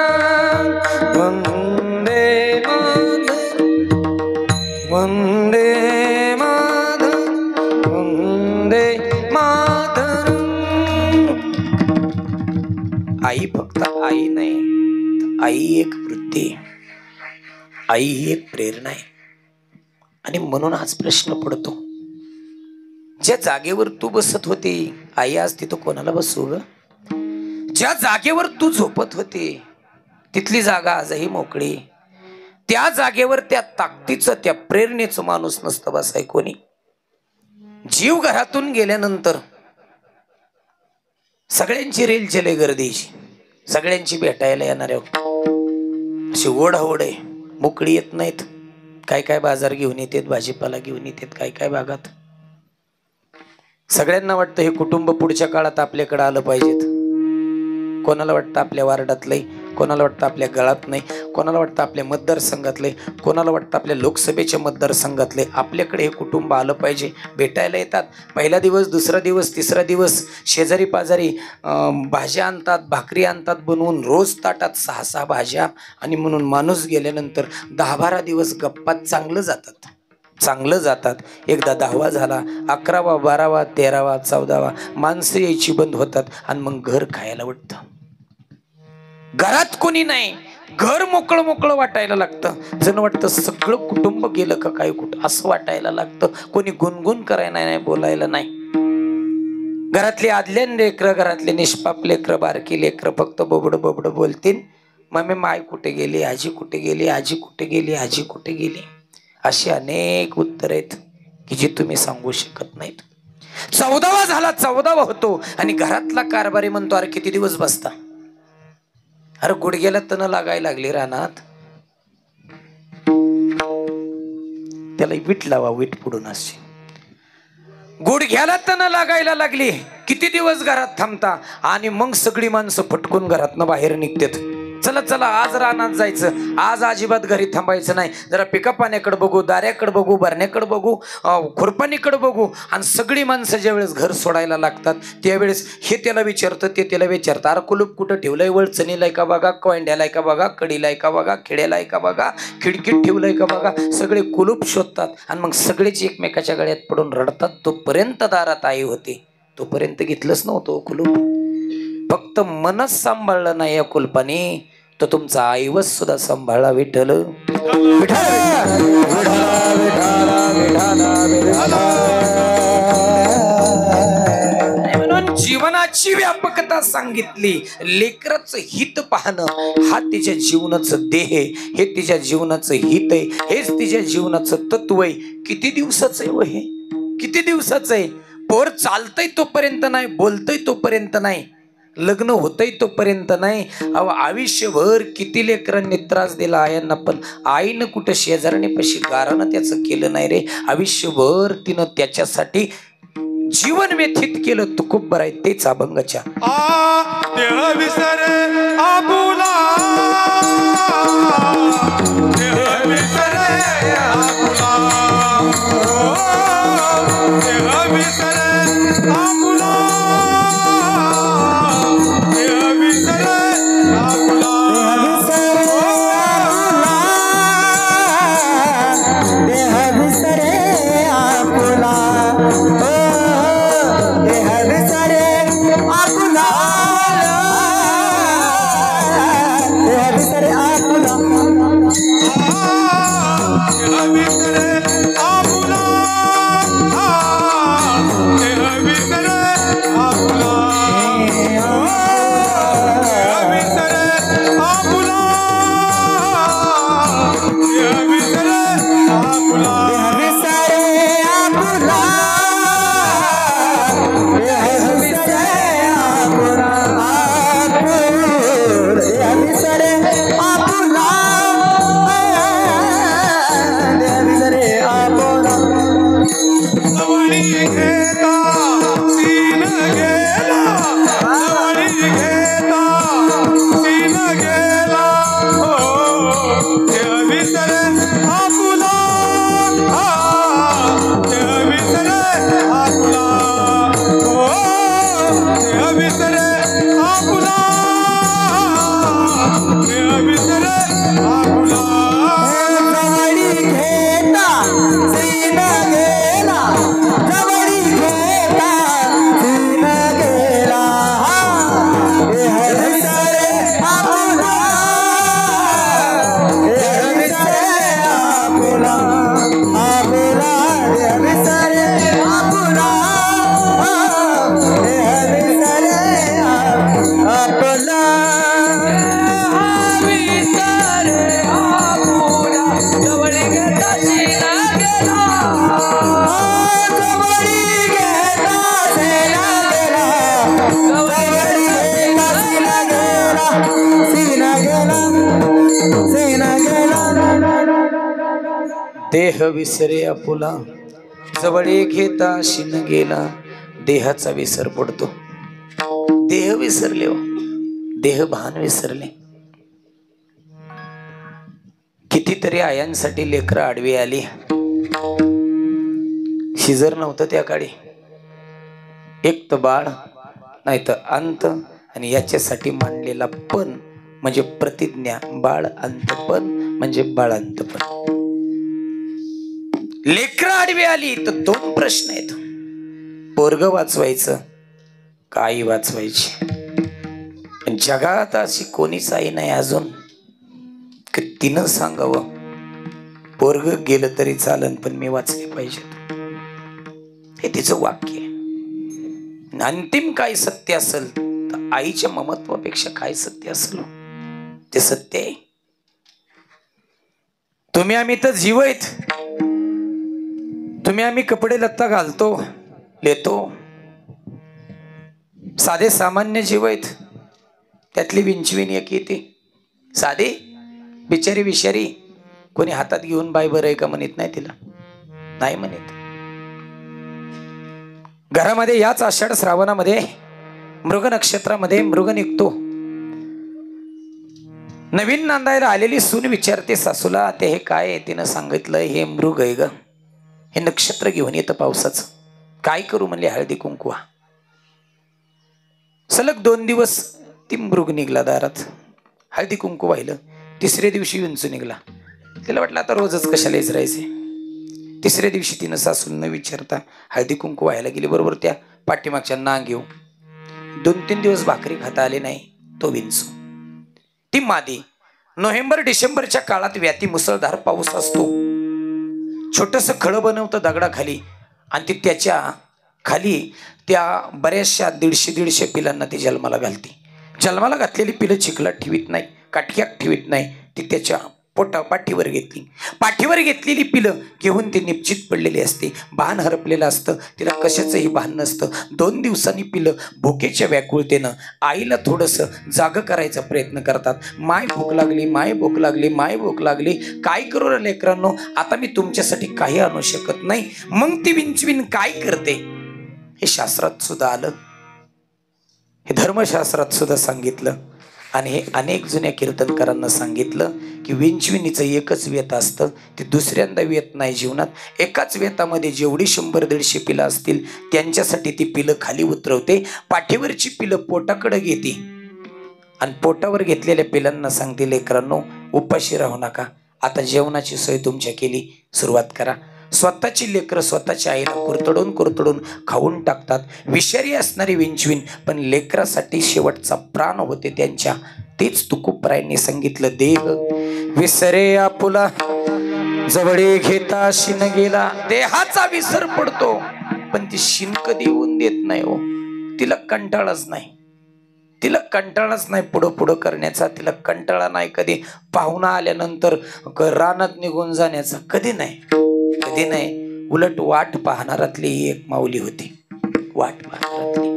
वंदे वंदे वंदे मातर. आई फक्त आई नाही, आई एक वृत्ती, आई ही एक प्रेरणा आहे. आणि म्हणून हाच प्रश्न पडतो, ज्या जागेवर तू बसत होती आई आज तिथं कोणाला बसू ग? ज्या जागेवर तू झोपत होती तिथली जागा आजही मोकळी. त्या जागेवर त्या ताकदीचं त्या प्रेरणेचं माणूस नसतं बसाय कोणी. जीव घरातून गेल्यानंतर सगळ्यांची रेल चले गर्दीची, सगळ्यांची भेटायला येणार अशी ओढ आहे. मोकळी येत नाहीत. काय काय बाजार घेऊन येतात, भाजीपाला घेऊन येतात काय काय भागात. सगळ्यांना वाटतं हे कुटुंब पुढच्या काळात आपल्याकडे आलं पाहिजेत. कोणाला वाटतं आपल्या वार्डातलंय, कोणाला वाटतं आपल्या गळात नाही, कोणाला वाटतं आपल्या मतदारसंघातले, कोणाला वाटतं आपल्या लोकसभेच्या मतदारसंघातले. आपल्याकडे हे कुटुंब आलं पाहिजे. भेटायला येतात. पहिला दिवस, दुसरा दिवस, तिसरा दिवस शेजारी पाजारी भाज्या आणतात, भाकरी आणतात बनवून, रोज ताटात 6-6 भाज्या. आणि म्हणून माणूस गेल्यानंतर 10-12 दिवस गप्पात चांगलं जातात. एकदा 10वा झाला, 11वा, 12वा, 13वा, 14वा माणसं यायची बंद होतात. आणि मग घर खायला वाटतं. घरात कोणी नाही, घर मोकळं मोकळं वाटायला लागतं. जण वाटतं सगळं कुटुंब गेलं का काय कुठं असं वाटायला लागतं. कोणी गुणगुण करायला नाही, बोलायला नाही. घरातले आदल्यान लेकरं, घरातले निष्पाप लेकरं, बारकी लेकरं फक्त बोबड बोलतील. मम्मी माय कुठे गेली, आजी कुठे गेली, आजी कुठे गेली, आजी कुठे गेली. अशी अनेक उत्तर आहेत की जी तुम्ही सांगू शकत नाहीत. 14वा झाला, 14वा होतो आणि घरातला कारभारी म्हणतो अरे किती दिवस बसता. अरे गुडघ्याला तण लागायला लागली रानात, त्याला वीट लावा, वीट पुढून अशी गुडघ्याला तण लागायला लागली. किती दिवस घरात थांबता. आणि मग सगळी माणसं फटकून घरातनं बाहेर निघतात. चला चला आज रानात जायचं, आज अजिबात घरी थांबायचं नाही. जरा पिका पाण्याकडे बघू, दाऱ्याकडे बघू, भरण्याकडे बघू, खुरपाणीकडे बघू. आणि सगळी माणसं ज्यावेळेस घर सोडायला लागतात त्यावेळेस हे त्याला विचारतं, ते त्याला विचारतं अरे कुलूप कुठं ठेवलंय, वळचणीलाय का बघा, कोंड्यालाय का बघा, कडीलाय का बघा, खेड्यालाय का बघा, खिडकीत ठेवलंय का बघा. सगळे कुलूप शोधतात आणि मग सगळेच एकमेकाच्या गळ्यात पडून रडतात. तोपर्यंत दारात आई होती, तोपर्यंत घेतलंच नव्हतं कुलूप. फक्त मनच सांभाळलं नाही या कुलपाने तर तुमचा आईवच सुद्धा सांभाळा. विठ्ठल म्हणून जीवनाची व्यापकता सांगितली. लेकराचं हित पाहणं हा तिच्या जीवनाचं देह आहे, हे तिच्या जीवनाचं हित आहे, हेच तिच्या जीवनाचं तत्व आहे. किती दिवसाचं आहे व हे, किती दिवसाचं आहे. पोर चालतंय तोपर्यंत नाही, बोलतंय तोपर्यंत नाही, लग्न होतंय तोपर्यंत नाही. अहो आयुष्यभर किती लेकरांनी त्रास दिला आयांना, पण आईनं कुठं शेजारने पशी गारानं त्याचं केलं नाही रे. आयुष्यभर तिनं त्याच्यासाठी जीवन व्यथित केलं. तू खूप बरं आहे. तेच अभंगाच्या देह विसरे आपुला जवळे घेता शिन गेला. देहाचा विसर पडतो. देह विसरले हो, देह भान विसरले. कितीतरी आयांसाठी लेकरं आडवी आली. शिजर नव्हतं त्या काळी. एक तर बाळ नाही तर अंत, आणि याच्यासाठी मांडलेला पण म्हणजे प्रतिज्ञा, बाळ अंतपण म्हणजे बाळांतपण. लेकरं आडवी आली तर दोन प्रश्न आहेत. पोरग वाचवायचं का आई वाचवायची? जगात अशी कोणीच आई नाही अजून की तिनं सांगावं पोरग गेलं तरी चालन पण मी वाचले पाहिजे. हे तिचं वाक्य आहे. अंतिम काय सत्य असेल तर आईच्या ममत्वापेक्षा काय सत्य असेल ते सत्य आहे. तुम्ही आम्ही तर जीव आहेत. तुम्ही आम्ही कपडे लत्ता घालतो लेतो, साधे सामान्य जीव आहेत. त्यातली विंचवीन एक येते साधे बिचारी विषारी. कोणी हातात घेऊन बाय बरं आहे का म्हणत नाही तिला, नाही म्हणत. घरामध्ये याच आषाढ श्रावणामध्ये मृग नक्षत्रामध्ये मृग निघतो. नवीन नांदायला आलेली सून विचारते सासूला, ते हे काय आहे? तिनं सांगितलं हे मृग आहे ग, हे नक्षत्र घेऊन येतं पावसाचं. काय करू म्हणले? हळदी कुंकवा. सलग 2 दिवस ती मृग निघला दारात, हळदी कुंकू वाहिलं. तिसऱ्या दिवशी विंचू निघला. तिला वाटलं आता रोजच कशाला इचरायचे. तिसऱ्या दिवशी तिनं सासून विचारता हळदी कुंकू व्हायला गेली. बरोबर त्या पाठीमागच्या नांग घेऊ. 2-3 दिवस भाकरी खाता आली नाही तो विंचू. ती मादी. नोव्हेंबर डिसेंबरच्या काळात व्याती मुसळधार पाऊस असतो. छोटस खळं बनवतं दगडाखाली आणि ती त्याच्या खाली त्या बऱ्याचशा 150-150 पिलांना ती जन्माला घालते. जन्माला घातलेली पिलं चिखलात ठेवीत नाही, काटक्यात ठेवीत नाही. ती त्याच्या पाठीवर घेतली. पाठीवर घेतलेली पिलं घेऊन ती निपचित पडलेली असते. भान हरपलेलं असतं. तिला कशाचंही भान नसतं. 2 दिवसांनी पिलं भुकेच्या व्याकुळतेनं आईला थोडंसं जागं करायचा प्रयत्न करतात. माय भूक लागली, माय भूक लागली, माय भूक लागली. काय करू रे लेकरांनो, आता मी तुमच्यासाठी काही आणू शकत नाही. मग ती विंचवीन काय करते हे शास्त्रात सुद्धा आलं, हे धर्मशास्त्रात सुद्धा सांगितलं. आणि हे अनेक जुन्या कीर्तनकारांना सांगितलं की विंचविणीचं एकच वेत असतं, ते दुसऱ्यांदा वेत नाही जीवनात. एकाच वेतामध्ये जेवढी 100-150 पिलं असतील त्यांच्यासाठी ती पिलं खाली उतरवते. पाठीवरची पिलं पोटाकडे घेते आणि पोटावर घेतलेल्या पिलांना सांगते लेकरांनो उपाशी राहू नका, आता जेवणाची सोय तुमच्या केली, सुरुवात करा. स्वतःची लेकरं स्वतःच्या आईला कुरतडून खाऊन टाकतात. विषारी असणारी विंचवीन पण लेकरासाठी शेवटचा प्राण होते त्यांच्या. तेच तुकोबरायांनी सांगितलं, देह विसरे आपुला जवळे घेता शिन गेला. देहाचा विसर पडतो पण ती शिन कधी येऊन देत नाही हो. तिला कंटाळाच नाही, तिला कंटाळाच नाही पुढं करण्याचा. तिला कंटाळा नाही कधी पाहुणा आल्यानंतर रानात निघून जाण्याचा, कधी नाही, कधी नाही. उलट वाट पाहणारातली एक माऊली होती, वाट पाहणारातली.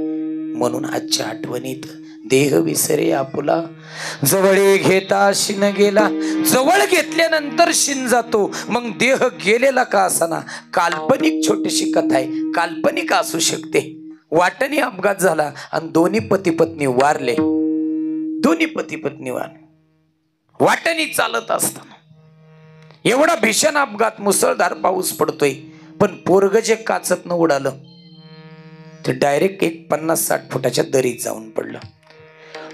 म्हणून आजच्या आठवणीत देह विसरे आपुला जवळे घेता शिन गेला. जवळ घेतल्यानंतर शिन जातो. मग देह गेलेला का असाना. काल्पनिक छोटीशी कथा आहे, काल्पनिक असू शकते. वाटेने अपघात झाला आणि दोन्ही पती पत्नी वारले. दोन्ही पती पत्नी वारले वाटेने चालत असताना. एवढा भीषण अपघात, मुसळधार पाऊस पडतोय पण पोरग जे काचत न उडालं ते डायरेक्ट एक 50-60 फुटाच्या दरीत जाऊन पडलं.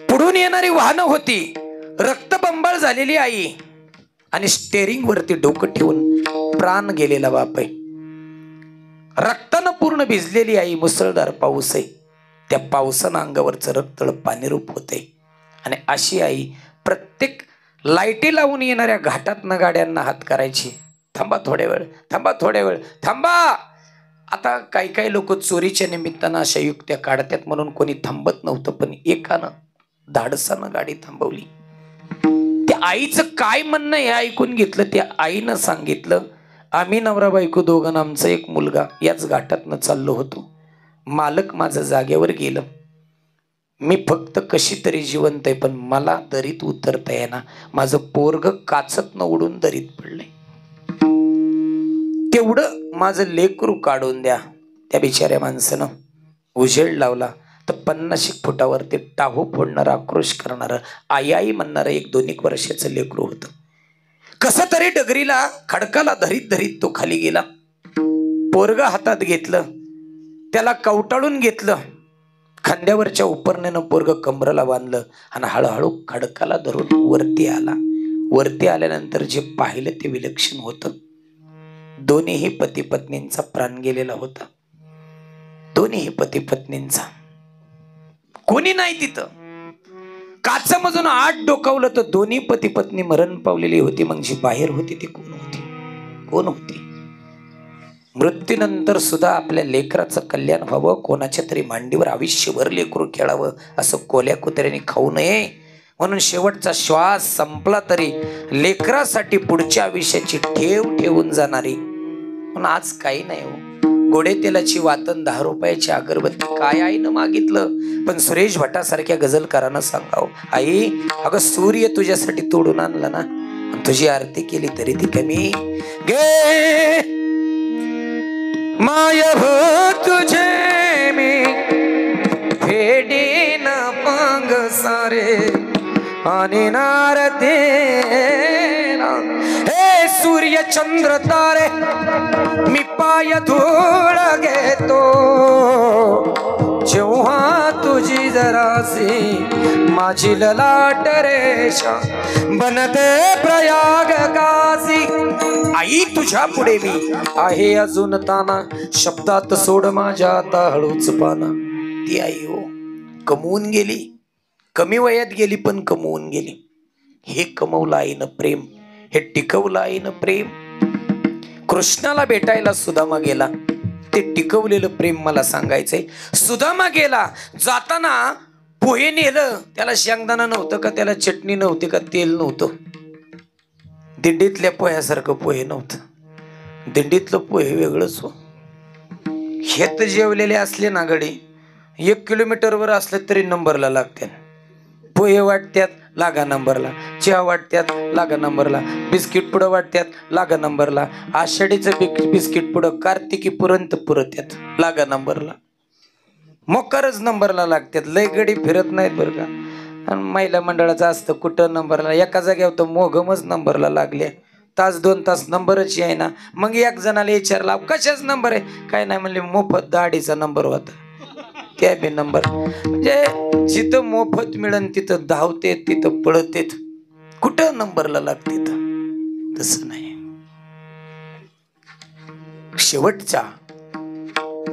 पुढून येणारी वाहनं होती. रक्तबंबाळ झालेली आई आणि स्टेरिंग वरती डोकं ठेवून प्राण गेलेला बाप आहे. रक्तानं पूर्ण भिजलेली आई. मुसळधार पाऊस आहे. त्या पावसानं अंगावरचं रक्तळ पाणीरूप होते. आणि अशी आई प्रत्येक लाईटी लावून येणाऱ्या घाटातनं गाड्यांना हात करायची, थांबा थोड्या वेळ, थांबा थोड्या वेळ, थांबा. आता काही लोक चोरीच्या निमित्तानं अशा युक्त्या काढतात म्हणून कोणी थांबत नव्हतं, पण एकानं धाडसानं गाडी थांबवली. त्या आईचं काय म्हणणं हे ऐकून घेतलं. त्या आईनं सांगितलं, आम्ही नवरा बायको दोघं, आमचा एक मुलगा याच घाटातनं चाललो होतो. मालक माझं जागेवर गेलं. मी फक्त कशी तरी जिवंत आहे पण मला दरीत उतरता येईना. माझं पोरग काचत न उडून दरीत पडलंय. तेवढं माझं लेकरू काढून द्या. त्या बिचाऱ्या माणसानं उजेड लावला तर 50 फुटावर ते टाहू फोडणारं, आक्रोश करणारं, आई आई म्हणणारं 1-2 वर्षाचं लेकरू होतं. कसं तरी डगरीला खडकाला धरीत धरीत तो खाली गेला. पोरग हातात घेतलं, त्याला कवटाळून घेतलं, खांद्यावरच्या उपरण्यानं पोरग कमराला बांधलं आणि हळूहळू खडकाला धरून वरती आला. वरती आल्यानंतर जे पाहिलं ते विलक्षण होतं. दोन्हीही पती पत्नींचा प्राण गेलेला होता. दोन्हीही पती पत्नींचा. कोणी नाही तिथं. काचामधून आत डोकावलं तर दोन्ही पती पत्नी मरण पावलेली होती. मग जी बाहेर होती ती कोण होती? कोण होती? मृत्यूनंतर सुद्धा आपल्या लेकराचं कल्याण व्हावं, कोणाच्या तरी मांडीवर आयुष्यभर लेकरू खेळावं, असं कोल्या कुत्र्याने खाऊ नये म्हणून शेवटचा श्वास संपला तरी लेकरासाठी पुढच्या आयुष्याची ठेव ठेवून जाणारी. पण आज काही नाही हो. गोडे तेलाची वातन, 10 रुपयाची अगरबत्ती काय आईनं मागितलं. पण सुरेश भटासारख्या गझलकारानं सांगावं, आई अगं सूर्य तुझ्यासाठी तोडून आणला ना, तुझी आरती केली तरी ती कमी. गे माय हो तुझे मी फेडीन पांग सारे आणि नारते. हे सूर्य चंद्र तारे मी पाय धूळ घेतो, जेव्हा तुझी जरासी माझी ललाट रेषा बनते प्रयाग काशी. आई तुझ्या पुढे मी आहे अजून ताना, शब्दात सोड माझ्या आता हळूच पाना. ती आई हो कमवून गेली, कमी वयात गेली पण कमवून गेली. हे कमवलं आईनं प्रेम, हे टिकवलं आईनं प्रेम. कृष्णाला भेटायला सुदामा गेला, ते टिकवलेलं प्रेम मला सांगायचंय. सुदामा गेला, जाताना पोहे नेलं, त्याला शेंगदाणा नव्हतं का, त्याला चटणी नव्हती का, तेल नव्हतं. दिंडीतल्या पोह्यासारखं पोहे नव्हतं. दिंडीतलं पोहे वेगळंच हो. हेत जेवलेले असले ना गडी 1 किलोमीटरवर असले तरी नंबरला लागते. पोहे वाटत्यात लागा नंबरला, चहा वाटत्यात लागा नंबरला, बिस्किट पुडं वाटत्यात लागा नंबरला, आषाढीचं बिस्किट पुडं कार्तिकी पर्यंत पुरत्यात लागा नंबरला. मोकारच नंबरला लागतात. लय गडी फिरत नाहीत बरं का. आणि महिला मंडळाचं असतं कुठं नंबरला, एका जागेवर तर मोगमच नंबरला लागले. 1-2 तास नंबरच आहे ना. मग एक जणाला विचारला कशाच नंबर आहे, काय नाही म्हणले मोफत दाढीचा नंबर होता, त्या बी नंबर. म्हणजे जिथं मोफत मिळन तिथं धावते, तिथं पळतेत, कुठं नंबरला लागते. तसं नाही. शेवटचा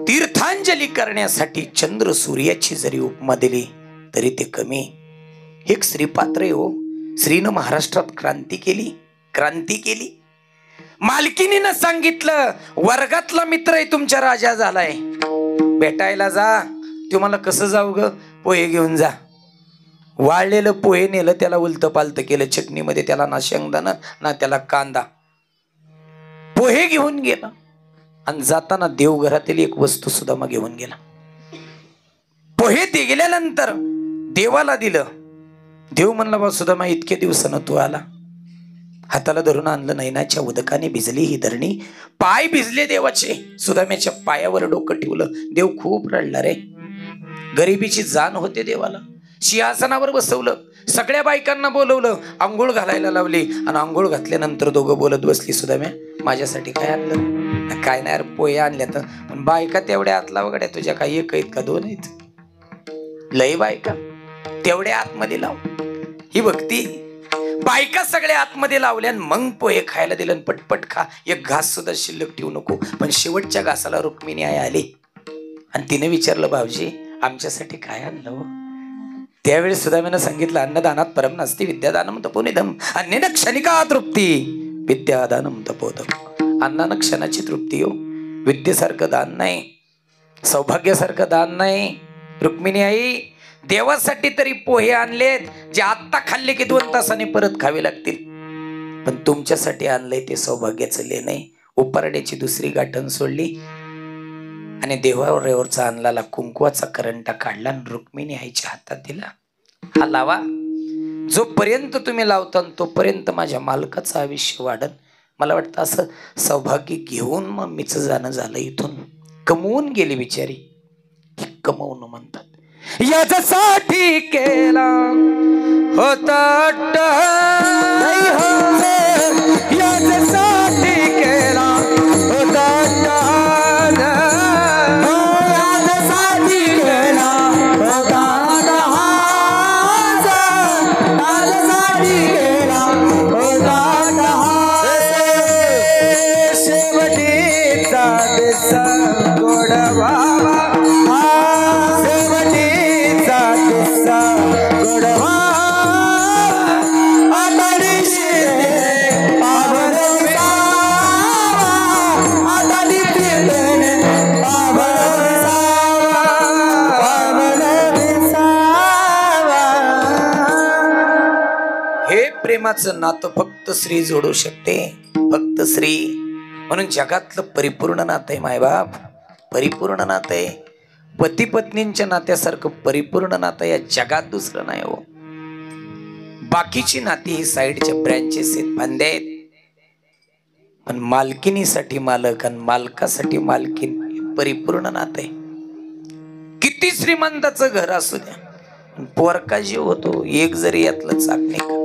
तीर्थांजली करण्यासाठी चंद्र सूर्याची जरी उपमा दिली तरी ते कमी. एक श्रीपात्र आहे हो. श्रीनं महाराष्ट्रात क्रांती केली, क्रांती केली. मालकिनीनं सांगितलं वर्गातला मित्र आहे तुमच्या राजा झालाय, भेटायला जा. तुम्हाला कसं जाऊ ग, पोहे घेऊन जा. वाळलेलं पोहे नेलं, त्याला उलत पालत केलं चटणीमध्ये, त्याला ना शेंगदाणा ना त्याला कांदा. पोहे घेऊन गेला आणि जाताना देवघरातील एक वस्तू सुद्धा मग घेऊन गेला. पोहे ते गेल्यानंतर देवाला दिलं. देव म्हणला बा सुदामा इतक्या दिवसानं तू आला, हाताला धरून आणलं, नैनाच्या उदकाने भिजली ही धरणी. पाय भिजले देवाचे. सुदाम्याच्या पायावर डोकं ठेवलं. देव खूप रडला रे. गरिबीची जाण होते देवाला. सिंहासनावर बसवलं, सगळ्या बायकांना बोलवलं, आंघोळ घालायला लावली आणि आंघोळ घातल्यानंतर दोघं बोलत बसली. सुदाम्या माझ्यासाठी काय आणलं? काय नाही पोहे आणल्या तर. पण बायका तेवढ्या आतला वगड्या तुझ्या काही 1 आहेत का 2 आहेत? लय बायका तेवढ्या आतमध्ये लाव. ही भक्ती. बायका सगळ्या आतमध्ये लावल्या मग पोहे खायला दिलं. पटपट खा, एक घास सुद्धा शिल्लक ठेवू नको. पण शेवटच्या घासाला रुक्मिणी आई आली आणि तिने विचारलं भाऊजी आमच्यासाठी काय आणलं? त्यावेळी सुदाम्यानं सांगितलं अन्नदानात परम नास्ति विद्यादानम तपोनिधम अन्नेन क्षणिका तृप्ती विद्यादानम तपोदम. अन्नानं क्षणाची तृप्ती हो, विद्येसारखं दान नाही, सौभाग्यासारखं दान नाही. रुक्मिणी आई देवासाठी तरी पोहे आणलेत जे आत्ता खाल्ले की 2 तासांनी परत खावे लागतील. पण तुमच्यासाठी आणलंय ते सौभाग्याचं ले नाही. उपारड्याची दुसरी गाठण सोडली आणि देवावरचा आणलेला कुंकवाचा करंटा काढला आणि रुक्मिणी आईच्या हातात दिला. हा लावा, जोपर्यंत तुम्ही लावता तोपर्यंत माझ्या मालकाचं आयुष्य वाढन. मला वाटतं असं सौभाग्य घेऊन मम्मीचं जाणं झालं इथून. कमवून गेली बिचारी, कमवणं म्हणतात. याच्यासाठी केला होता याच्यासाठी केला होता प्रेमाचं नातं फक्त स्त्री जोडू शकते, फक्त स्त्री. म्हणून जगातलं परिपूर्ण नातं आहे मायबाप, परिपूर्ण नातं आहे. पती पत्नींच्या नात्यासारखं परिपूर्ण नातं या जगात दुसरं नाही हो. बाकीची नाती ही साईडच्या ब्रँचेस आहेत, फांद्या आहेत. पण मालकिनीसाठी मालक आणि मालकासाठी मालकीन हे परिपूर्ण नातं आहे. किती श्रीमंताचं घर असू द्या, पोरका जीव होतो एक जरी यातलं चाक नाही.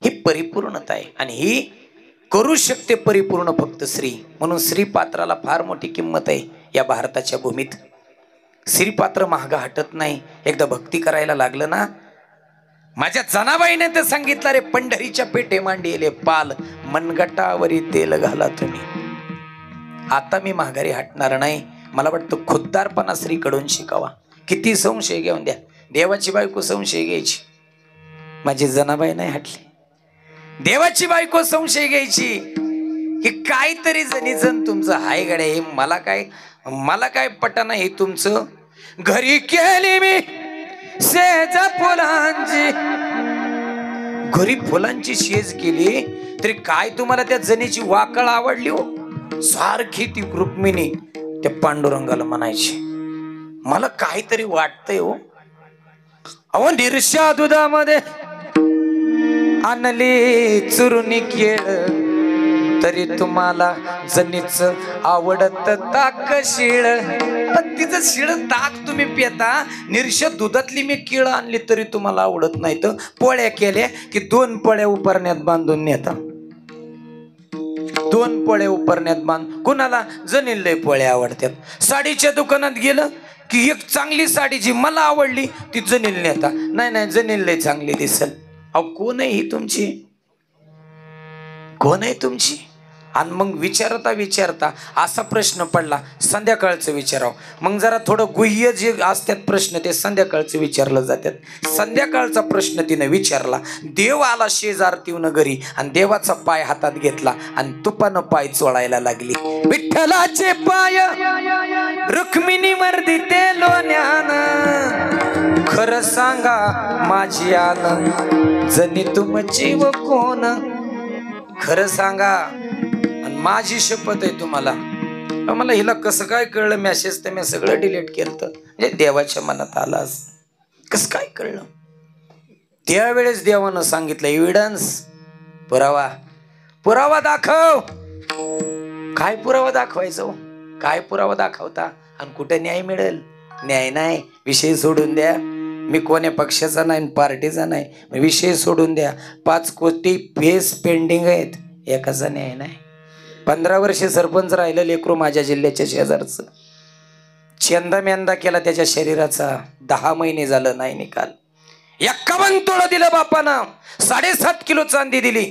ही परिपूर्णता आहे आणि ही करू शकते परिपूर्ण फक्त स्त्री. म्हणून स्त्री पात्राला फार मोठी किंमत आहे या भारताच्या भूमीत. स्त्री पात्र महाग हटत नाही. एकदा भक्ती करायला लागलं ना, माझ्या जनाबाईने तर सांगितलं रे, पंढरीच्या पेटे मांडीले पाल मनगटावरी तेल घाला तुम्ही. आता मी माघारी हटणार नाही. मला वाटतं खुद्दारपणा स्त्रीकडून शिकावा. किती संशय घेऊन द्या, देवाची बायको संशय घ्यायची, माझी जनाबाई नाही हटली. देवाची बायको संशय घ्यायची की काहीतरी जण तुमचं हाय गड्या, हे मला काय पटना हे तुमचं. घरी केली मी शेज फुलांची, घरी फुलांची शेज केली तरी काय तुम्हाला त्या जणीची वाकळ आवडली हो. सारखी ती रुक्मिणी त्या पांडुरंगाला म्हणायची, मला काहीतरी वाटतंय हो. अहो निर्षा दुधामध्ये आणली चुरुनी केळ तरी तुम्हाला जणीच आवडत ताक शिळ. पण तिचं शिळ ताक तुम्ही पिता, निर्ष दुधातली मी केळ आणली तरी तुम्हाला आवडत नाही. तर पोळ्या केल्या की 2 पोळ्या उपरण्यात बांधून नेता, 2 पोळ्या उपरण्यात बांध. कुणाला जणीला पोळ्या आवडतात. साडीच्या दुकानात गेलं की एक चांगली साडी जी मला आवडली ती जणील नेता, नाही जणीला चांगली दिसेल. अहो कोण आहे ही तुमची, कोण आहे तुमची. आणि मग विचारता असा प्रश्न पडला, संध्याकाळचं विचारावं. मग जरा थोडं गुह्य जे असतात प्रश्न ते संध्याकाळचं विचारलं जातात. संध्याकाळचा प्रश्न तिनं विचारला. देव आला शेजारतीवनं घरी आणि देवाचा पाय हातात घेतला आणि तुपानं पाय चोळायला लागली. विठ्ठलाचे पाय रुक्मिणीवर दिते लोण्यानं, खरं सांगा माझी आन जणी तुमची व कोण, खरं सांगा. आणि माझी शपथ आहे तुम्हाला. मला हिला कसं काय कळलं मेसेज, तर मी सगळं डिलीट केलं. म्हणजे देवाच्या मनात आला, कसं काय कळलं. त्यावेळेस देवानं सांगितलं एव्हिडन्स, पुरावा दाखव. काय पुरावा दाखवायचा, काय पुरावा दाखवता आणि कुठे न्याय मिळेल. न्याय नाही, विषय सोडून द्या. मी कोण्या पक्षाचा नाही पार्टीचा नाही, विषय सोडून द्या. 5 कोटी फेस पेंडिंग आहेत, एकाचा न्याय नाही. 15 वर्षे सरपंच राहिलं लेकरू माझ्या जिल्ह्याच्या शेजारचं. चेंदा मेंदा केला त्याच्या शरीराचा, 10 महिने झालं नाही निकाल. 51 तोळं दिलं बापानं, 7.5 किलो चांदी दिली.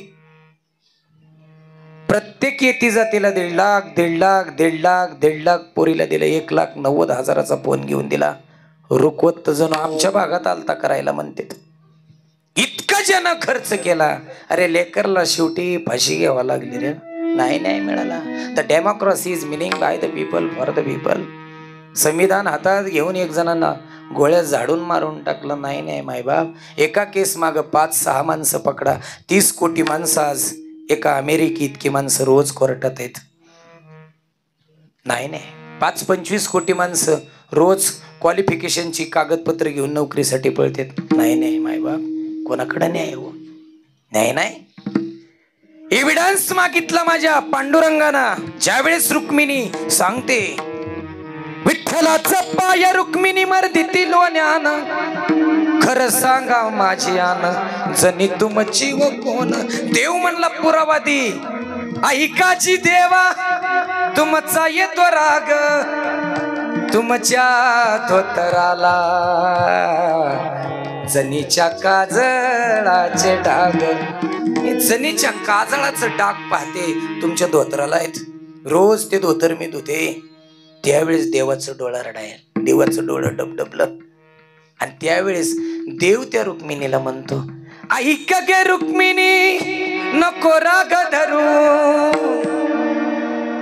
प्रत्येक येती जातीला 1.5 लाख 1.5 लाख 1.5 लाख 1.5 लाख पोरीला दिलं. 1,90,000चा फोन घेऊन दिला. रुकवत जण आमच्या भागात आलता करायला म्हणते. इतका जन खर्च केला. अरे लेकरला शेवटी फाशी घ्यावा लागली रे, नाही मिळाला. The democracy is meaning by the people for the people. संविधान हातात घेऊन एक जणांना गोळ्या झाडून मारून टाकलं. नाही मायबाप. एका केस माग 5-6 माणसं पकडा. 30 कोटी माणसं आज एका अमेरिकी इतकी माणसं रोज कोर्टात आहेत. नाही 5-25 कोटी माणसं रोज क्वालिफिकेशनची कागदपत्र घेऊन नोकरीसाठी पळतात. नाही मायबाप, कोणाकडे न्याय हो, न्याय नाही. एव्हिडन्स मागितला माझ्या पांडुरंगानं. ज्यावेळेस रुक्मिणी सांगते विठ्ठलाचं पाय रुक्मिणी मर्दिती लोण्यानं, खरं सांगा माझी आन जनी तुमची व कोण. देव म्हणला पुरावा दे, ऐकाची देवा तुमचा येतो राग, तुमच्या धोतराला जनीच्या काजळाचे डाग. जनीच्या काजळाचं डाग पाहते तुमच्या धोतराला आहेत. रोज ते धोतर मी धुते. त्यावेळेस देवाचं डोळा रडायल, देवाचं डोळं डबडबलं. आणि त्यावेळेस देव त्या रुक्मिणीला म्हणतो ऐक गे रुक्मिणी नको राग धरू,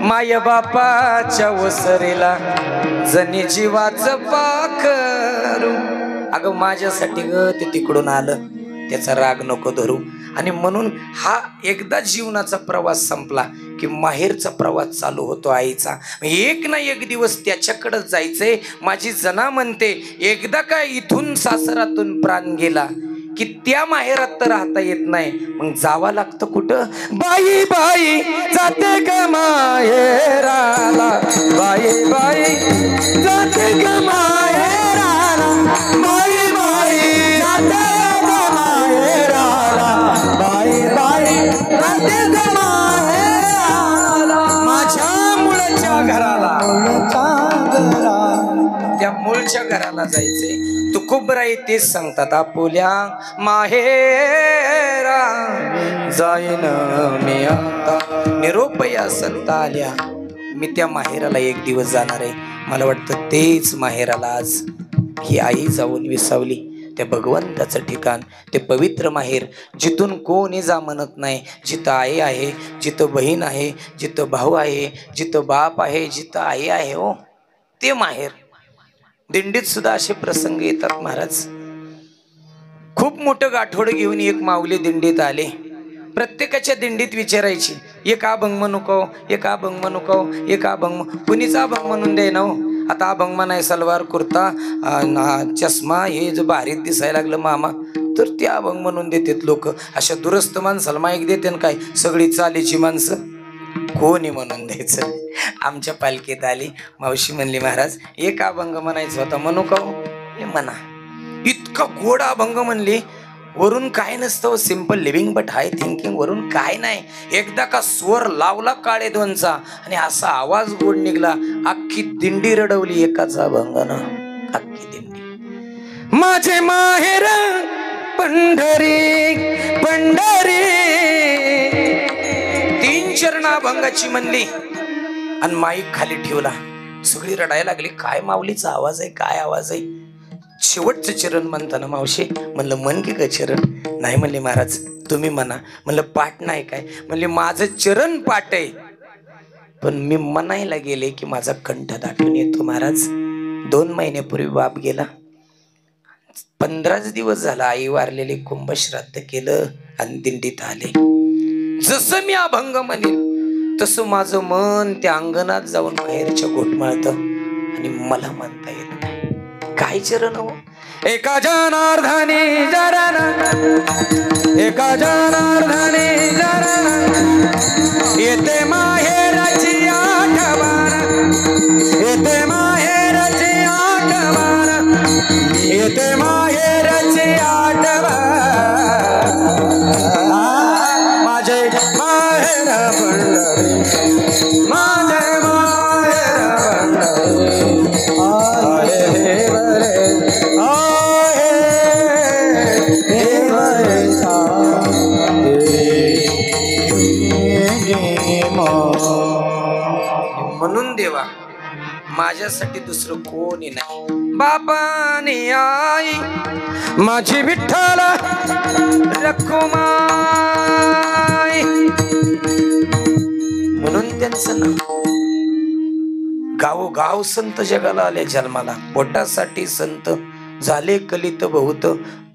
माय बापाच्या ओसरीला जनी जीवाचं पाखरू. अगं माझ्यासाठी ग ते तिकडून आलं, त्याचा राग नको धरू. आणि म्हणून हा एकदा जीवनाचा प्रवास संपला की माहेरचा प्रवास चालू होतो आईचा. एक ना एक दिवस त्याच्याकडे जायचंय. माझी जना म्हणते एकदा काय इथून सासरातून प्राण गेला की त्या माहेरात तर राहता येत नाही, मग जावं लागतं कुठं. बाई बाई जाते ग माहेराला, बाई बाई जाते ग माहेराला, बाई बाई जाते ग माहेराला, बाई बाई जाते ग माहेराला. माझ्या मुळच्या घराला, त्या मूळच्या घराला जायचंय. तुकोबराई तेच सांगतात आपुल्या माहेरा जाईन मी आता. निरोप या संत आल्या, मी त्या माहेराला एक दिवस जाणार आहे. मला वाटतं तेच माहेराला आज ही आई जाऊन विसावली. त्या भगवंताचं ठिकाण, ते पवित्र माहेर, जिथून कोणी जा म्हणत नाही. जिथं आई आहे, जिथं बहीण आहे, जिथं भाऊ आहे, जिथं बाप आहे, जिथं आई आहे, हो ते माहेर. दिंडीत सुद्धा असे प्रसंग येतात महाराज. खूप मोठं गाठोडं घेऊन एक माऊली दिंडीत आले. प्रत्येकाच्या दिंडीत विचारायची एक अभंग म्हणू का, एक अभंग म्हणू का, एक अभंग. कुणीचा अभंग म्हणून दे ना. आता अभंग म्हणाय सलवार कुर्ता चष्मा हे जो भारीत दिसायला लागलं मामा, तर ते अभंग म्हणून देतात लोक. अशा दुरस्त माणसाला माईक देते काय, सगळी चालीची माणसं कोणी म्हणून द्यायचं. आमच्या पालखीत आली मावशी म्हणली महाराज एक अभंग म्हणायचं होता, म्हणू का. हे म्हणा. इतका गोड अभंग म्हणली. वरून काय नसतं, simple living but high thinking, वरून काय नाही. एकदा का स्वर लावला काळे दोनचा आणि असा आवाज गोड निघला, अख्खी दिंडी रडवली एकाच अभंगानं, अख्खी दिंडी. माझे माहेर पंढरी पंढरी, तीन चरण अभंगाची म्हणली आणि माईक खाली ठेवला. सगळी रडायला लागली. काय माऊलीचा आवाज आहे, काय आवाज आहे. शेवटचं चरण म्हणताना मावशी म्हणलं मन की काय चरण. नाही म्हणले महाराज तुम्ही म्हणा. म्हणलं पाठ नाही काय. म्हणले माझं चरण पाठ आहे, पण मी म्हणायला गेले की माझा कंठ दाटून येतो महाराज. 2 महिन्यापूर्वी बाप गेला. 15 दिवस झाला आई वारलेली. कुंभ श्राद्ध केलं आणि दिंडीत आले. जसं मी अभंग म्हणेन तसं माझं मन त्या अंगणात जाऊन बाहेरच्या घोटमाळतं आणि मला म्हणता येत नाही. काय चरण हो. एका जनार्दनी जरण, एका जनार्दनी जरण, येते माहेराची आठवण, येते माहेराची आठवण, येते माहेराची आठवण. माझे माहेर पंढरी, माझे माहेर पंढरी, म्हणून देवा माझ्यासाठी दुसरं कोणी नाही. बापाने आई माझी विठ्ठल रखुमाई, म्हणून त्यांचं नाव. गावोगाव संत जगाला आले जन्माला. पोटासाठी संत झाले कलित बहुत,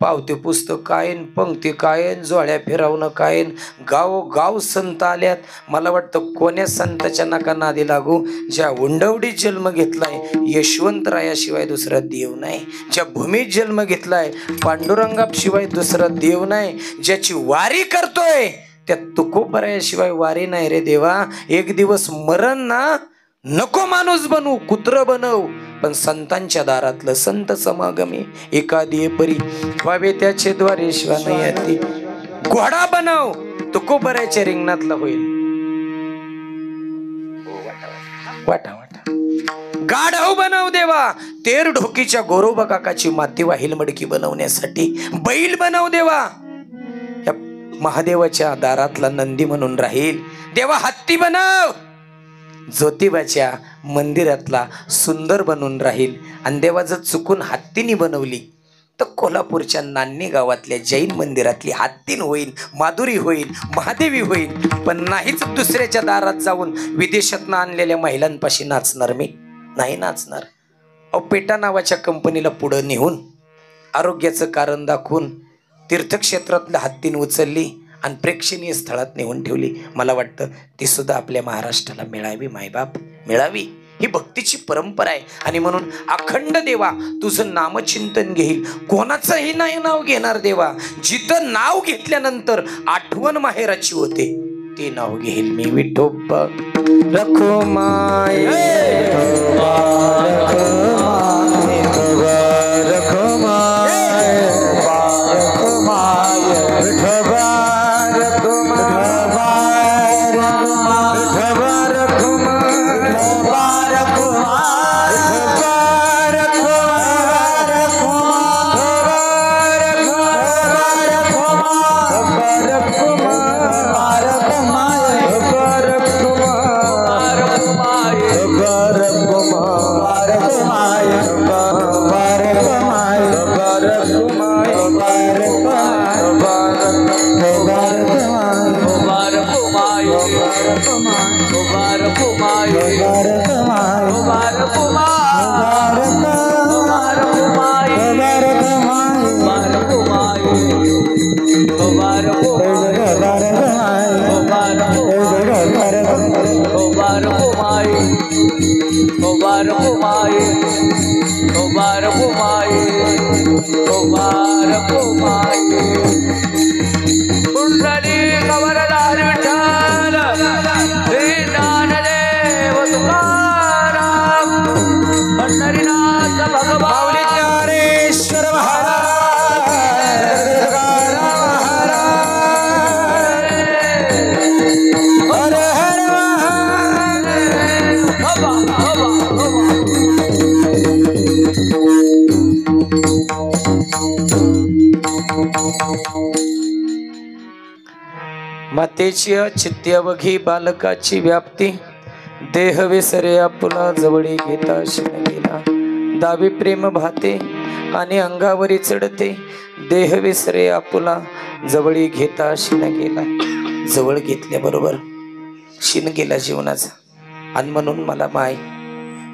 पावते पुस्तक कायन, पंक्ती कायन, जोड्या फिरवणं कायन. गावोगाव संत आल्यात. मला वाटतं कोण्या संताच्या नका नादी लागू. ज्या उंडवडीत जन्म घेतलाय यशवंतरायाशिवाय दुसरा देव नाही. ज्या भूमीत जन्म घेतलाय पांडुरंगाशिवाय दुसरा देव नाही. ज्याची वारी करतोय त्या तुकोबरायाशिवाय वारी नाही रे देवा. एक दिवस मरण ना, नको माणूस बनू, कुत्र बनव, पण संतांच्या दारातलं संत समागमी एखादी परी व्हावे त्याचे द्वारे श्वानयाती. घोडा बनव, तुकोबरायाच्या रिंगणातला होईल. वाटा वाटा गाढव बनव देवा, तेर ढोकीच्या गोरोबा काकाची माती वाहिल मडकी बनवण्यासाठी बैल बनव देवा. या महादेवाच्या दारातला नंदी म्हणून राहील देवा. हत्ती बनव, ज्योतिबाच्या मंदिरातला सुंदर बनून राहील. आणि देवा जर चुकून हत्तीनी बनवली तर कोल्हापूरच्या नान्नी गावातल्या जैन मंदिरातली हत्तीन होईल, माधुरी होईल, महादेवी होईल. पण नाहीच दुसऱ्याच्या दारात जाऊन विदेशातनं आणलेल्या महिलांपाशी नाचणार मी नाही नाचणार. पेटा नावाच्या कंपनीला पुढं नेऊन आरोग्याचं कारण दाखवून तीर्थक्षेत्रातल्या हत्तीन उचलली आणि प्रेक्षणीय स्थळात नेऊन ठेवली. मला वाटतं ती सुद्धा आपल्या महाराष्ट्राला मिळावी, मायबाप मिळावी. ही भक्तीची परंपरा आहे. आणि म्हणून अखंड देवा तुझं नामचिंतन घेईल, कोणाचंही नाही नाव घेणार देवा. जिथं नाव घेतल्यानंतर आठवण माहेराची होते ते नाव घेईल मी. विठोबा रखो माय, मातेची चित्त्या बघी बालकाची व्याप्ती, देह विसरे आपुला जवळी घेता शिन गेला. दावी प्रेम भाते आणि अंगावरी चढते, देह विसरे आपुला जवळी घेता शिन गेला. जवळ घेतल्याबरोबर शिन गेला जीवनाचा. आणि म्हणून मला माय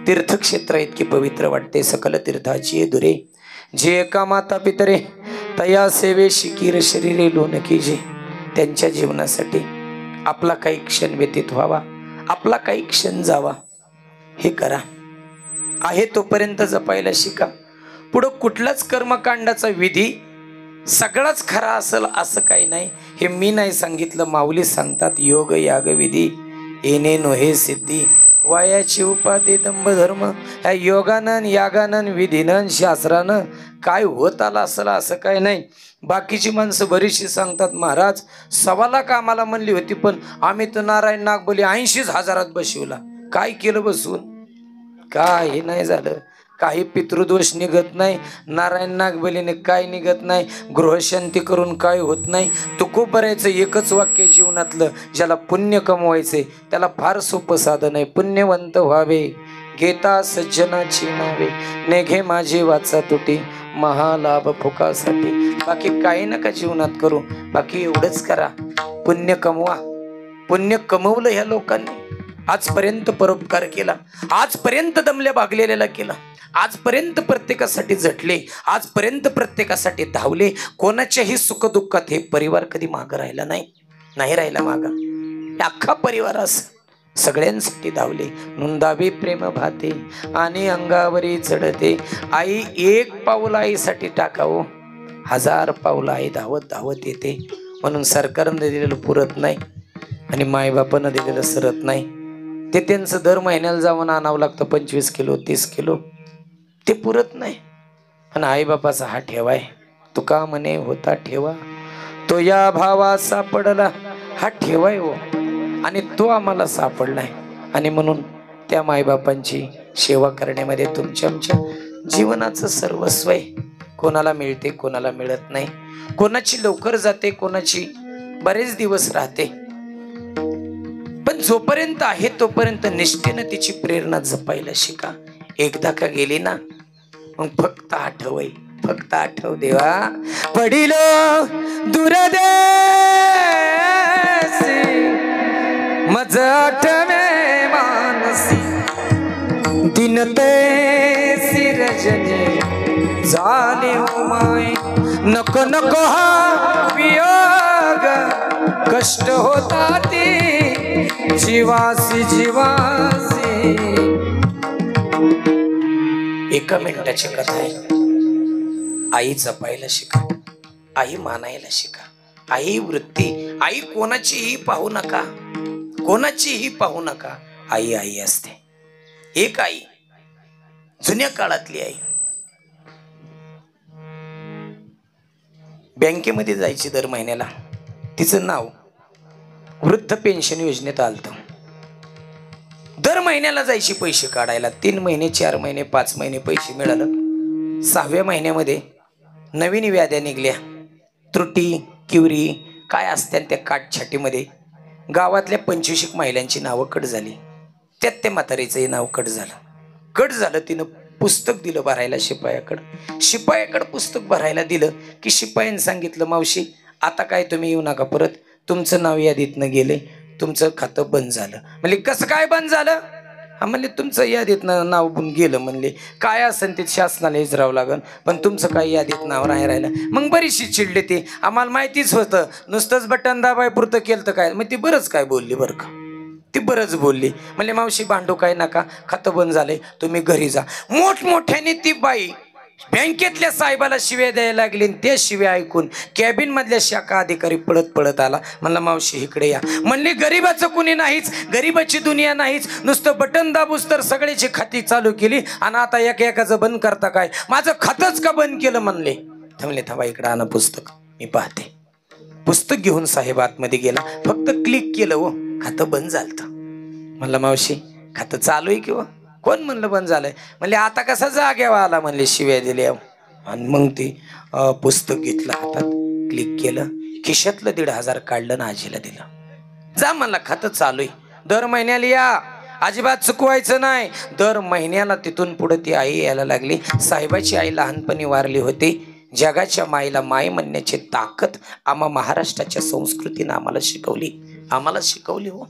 तीर्थक्षेत्र इतके पवित्र वाटते. सकल तीर्थाची दुरे जे एका माता पितरे तया सेवे शिकीर शरीरे लोन कीजे. त्यांच्या जीवनासाठी आपला काही क्षण व्यतीत व्हावा, आपला काही क्षण जावा, हे करा. आहे तोपर्यंत जपायला शिका. पुढं कुठलाच कर्मकांडाचा विधी सगळाच खरा असेल असं काही नाही. हे मी नाही सांगितलं, माऊली सांगतात. योग याग विधी येणे नोहे सिद्धी, वायाची उपाधी दंभ धर्म. ह्या योगानं यागानं विधीनं शास्त्रानं काय होत आलं असेल असं काय नाही. बाकीची माणसं बरीचशी सांगतात महाराज 1.25 लाख आम्हाला म्हणली होती, पण आम्ही तर नारायण नागबली 80,000 बसवला. काय केलं बसून? काही नाही झालं. काही पितृदोष निघत नाही, नारायण नागबलीने काय निघत नाही, गृहशांती करून काय होत नाही. तुकोबरायाचं एकच वाक्य जीवनातलं, ज्याला पुण्य कमवायचे त्याला फार सोपं साधन आहे. पुण्यवंत व्हावे घेता सज्जनाची नावे, नेघे माझी वाचा तुटी महालाभ फुकासाठी. बाकी काही नका जीवनात करू, बाकी एवढंच करा, पुण्य कमवा. पुण्य कमवलं ह्या लोकांनी. आजपर्यंत परोपकार केला, आजपर्यंत दमल्या भागलेल्याला केला, आजपर्यंत प्रत्येकासाठी झटले, आजपर्यंत प्रत्येकासाठी धावले. कोणाच्याही सुखदुःखात हे परिवार कधी मागं राहिला नाही राहिला मागा. अख्खा परिवार सगळ्यांसाठी धावले. नोंदावे प्रेम भाते आणि अंगावरी चढते. आई 1 पाऊल आईसाठी टाकावं, 1000 पाऊल आई धावत धावत येते. म्हणून सरकारनं दिलेलं पुरत नाही आणि मायबापानं दिलेलं सरत नाही. ते त्यांचं दर महिन्याला जाऊन आणावं लागतं 25 किलो 30 किलो, ते पुरत नाही. आणि आईबापाचा हा ठेवाय. तुका म्हणे होता ठेवा तो या भावा सापडला, हा ठेवाय हो. आणि तो आम्हाला सापडलाय. आणि म्हणून त्या मायबापांची सेवा करण्यामध्ये तुमच्या आमच्या जीवनाचं सर्वस्व आहे. कोणाला मिळते कोणाला मिळत नाही, कोणाची लवकर जाते कोणाची बरेच दिवस राहते. पण जोपर्यंत आहे तोपर्यंत निष्ठेनं तिची प्रेरणा जपायला शिका. एकदा का गेली ना मग फक्त आठवय, फक्त आठव देवा. पडिलो दुरदेशी मज आठवे मानसी, दिनते सिरजने झाले हो माय. नको नको हा वियोग कष्ट होता ते जीवासी जीवासी. एका मिनिटाची कथा आहे. आई जपायला शिका, आई मानायला शिका, आई वृत्ती. आई कोणाचीही पाहू नका, कोणाचीही पाहू नका. आई आई असते. एक आई, जुन्या काळातली आई, बँकेमध्ये जायची दर महिन्याला. तिचं नाव वृद्ध पेन्शन योजनेत आलतं. दर महिन्याला जायची पैसे काढायला. 3 महिने 4 महिने 5 महिने पैसे मिळालं. 6व्या महिन्यामध्ये नवीन व्याध्या निघल्या. त्रुटी किवरी काय असत्या त्या काटछाटीमध्ये गावातल्या 25 महिलांची नावं कट झाली. त्यात त्या म्हातारीचंही नाव कट झालं. कट झालं. तिनं पुस्तक दिलं भरायला शिपायाकडं. शिपायाकडं पुस्तक भरायला दिलं की शिपायानं सांगितलं, मावशी आता काय तुम्ही येऊ नका परत, तुमचं नाव यादीतनं गेले, तुमचं खातं बंद झालं. म्हणले कसं काय बंद झालं? हा म्हणले तुमचं यादीतनं नाव गेलं. म्हणले काय असेल ते शासनाला विचारावं लागेल, पण तुमचं काय यादीत नाव नाही राहिलं. मग बरीचशी चिडली ती. आम्हाला माहितीच होतं, नुसतंच बटन दाबाय पुरतं केलं तर काय. मग ती बरंच काय बोलली बरं का, ती बरंच बोलली. म्हणले मावशी भांडू काय नका, खातं बंद झालंय, तुम्ही घरी जा. मोठमोठ्याने ती बाई बँकेतल्या साहेबाला शिव्या द्यायला लागली. त्या शिव्या ऐकून कॅबिन मधल्या शाखा अधिकारी पळत पळत आला. म्हणला मावशी इकडे या. म्हणली गरीबाचं कुणी नाहीच, गरीबाची दुनिया नाहीच, नुसतं बटन दाबूस तर सगळ्याची खाती चालू केली आणि आता एकाचं बंद करता काय, माझं खातंच का बंद केलं? म्हणले थांबले, थांबा इकडे आणा पुस्तक, मी पाहते. पुस्तक घेऊन साहेब आतमध्ये गेला. फक्त क्लिक केलं हो, खातं बंद झालं. म्हणलं मावशी खातं चालू आहे किंवा कोण? म्हणलं बंद झालंय. म्हणले आता कसा जाग्यावर आला? म्हणले शिव्या दिल्या. आणि मग ती पुस्तक घेतलं हातात, क्लिक केलं, खिशातलं 1,500 काढलं ना आजीला दिलं. जा म्हणला खातं चालू आहे, दर महिन्याला या, अजिबात चुकवायचं नाही. दर महिन्याला तिथून पुढे ती आई यायला लागली. साहेबाची आई लहानपणी वारली होती. जगाच्या माईला माय म्हणण्याची ताकद आम्हा महाराष्ट्राच्या संस्कृतीनं आम्हाला शिकवली हो.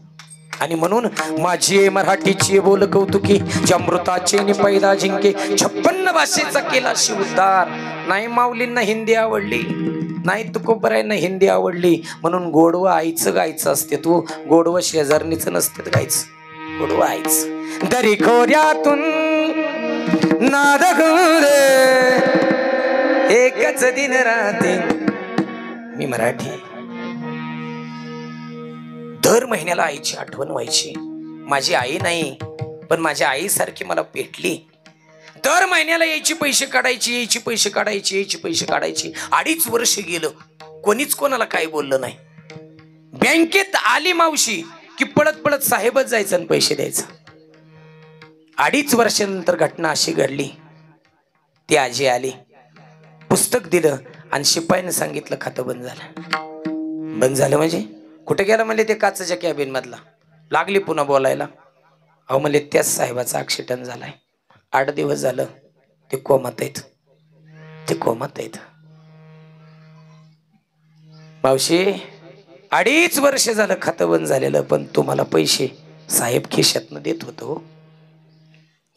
आणि म्हणून माझी मराठीची बोल कौतुकी, अमृताचे नि पैदा जिंके, 56 भाषेचा केला शिवदार. नाही माऊलींना हिंदी आवडली, नाही तुकोबरायांना हिंदी आवडली, म्हणून गोडवं आईचं गायचं असते. तू गोडवं शेजारणीचं नसते गायचं, गोडवं आईचं. दरी खोऱ्यातून नाद एकच दिन राहते. मी मराठी. दर महिन्याला आईची आठवण व्हायची. माझी आई नाही पण माझ्या आईसारखी मला भेटली. दर महिन्याला यायची पैसे काढायची, 2.5 वर्ष गेलं, कोणीच कोणाला काही बोललं नाही. बँकेत आली मावशी की पळत पळत साहेबच जायचं आणि पैसे द्यायचं. 2.5 वर्षानंतर घटना अशी घडली. ती आजी आली, पुस्तक दिलं आणि शिपाईने सांगितलं खातं बंद झालं. बंद झालं म्हणजे कुठे गेला? म्हणले ते काचच्या कॅबिन मधला. लागली पुन्हा बोलायला. अहो म्हणले त्याच साहेबाचा ऍक्सिडेंट झालाय, 8 दिवस झालं ते कोमात आहेत, ते कोमात आहेत. मावशी 2.5 वर्ष झालं खातं बंद झालेलं, पण तुम्हाला पैसे साहेब खिशातनं देत होतो.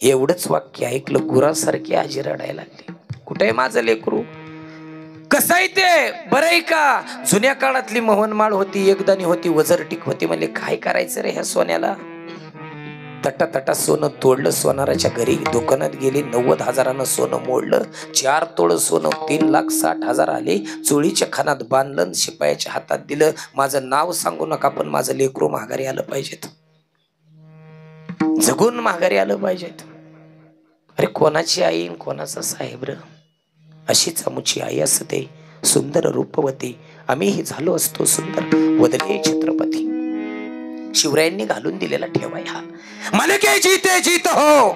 एवढंच वाक्य ऐकलं गुरासारखी आजी रडायला लागली. कुठे माझं लेकरू? कसं आहे ते बरं आहे का? जुन्या काळातली मोहनमाळ होती, एकदानी होती, वजरटीक होती. म्हणले काय करायचं रे ह्या सोन्याला? तटा सोनं तोडलं. सोनाराच्या घरी दुकानात गेली. 90,000 सोनं मोडलं. 4 तोळ सोनं 3,60,000 आले. चोळीच्या खानात बांधलं. शिपायाच्या हातात दिलं. माझं नाव सांगू नका, पण माझं लेकरू माघारी आलं पाहिजेत, जगून माघारी आलं पाहिजेत. अरे कोणाची आई कोणाचा साहेब र, अशीच आमची आई असते, सुंदर रूपवती. आम्हीही झालो असतो सुंदर, वदले छत्रपती. शिवरायांनी घालून दिलेला ठेवा हा. मन के जीते जीत हो,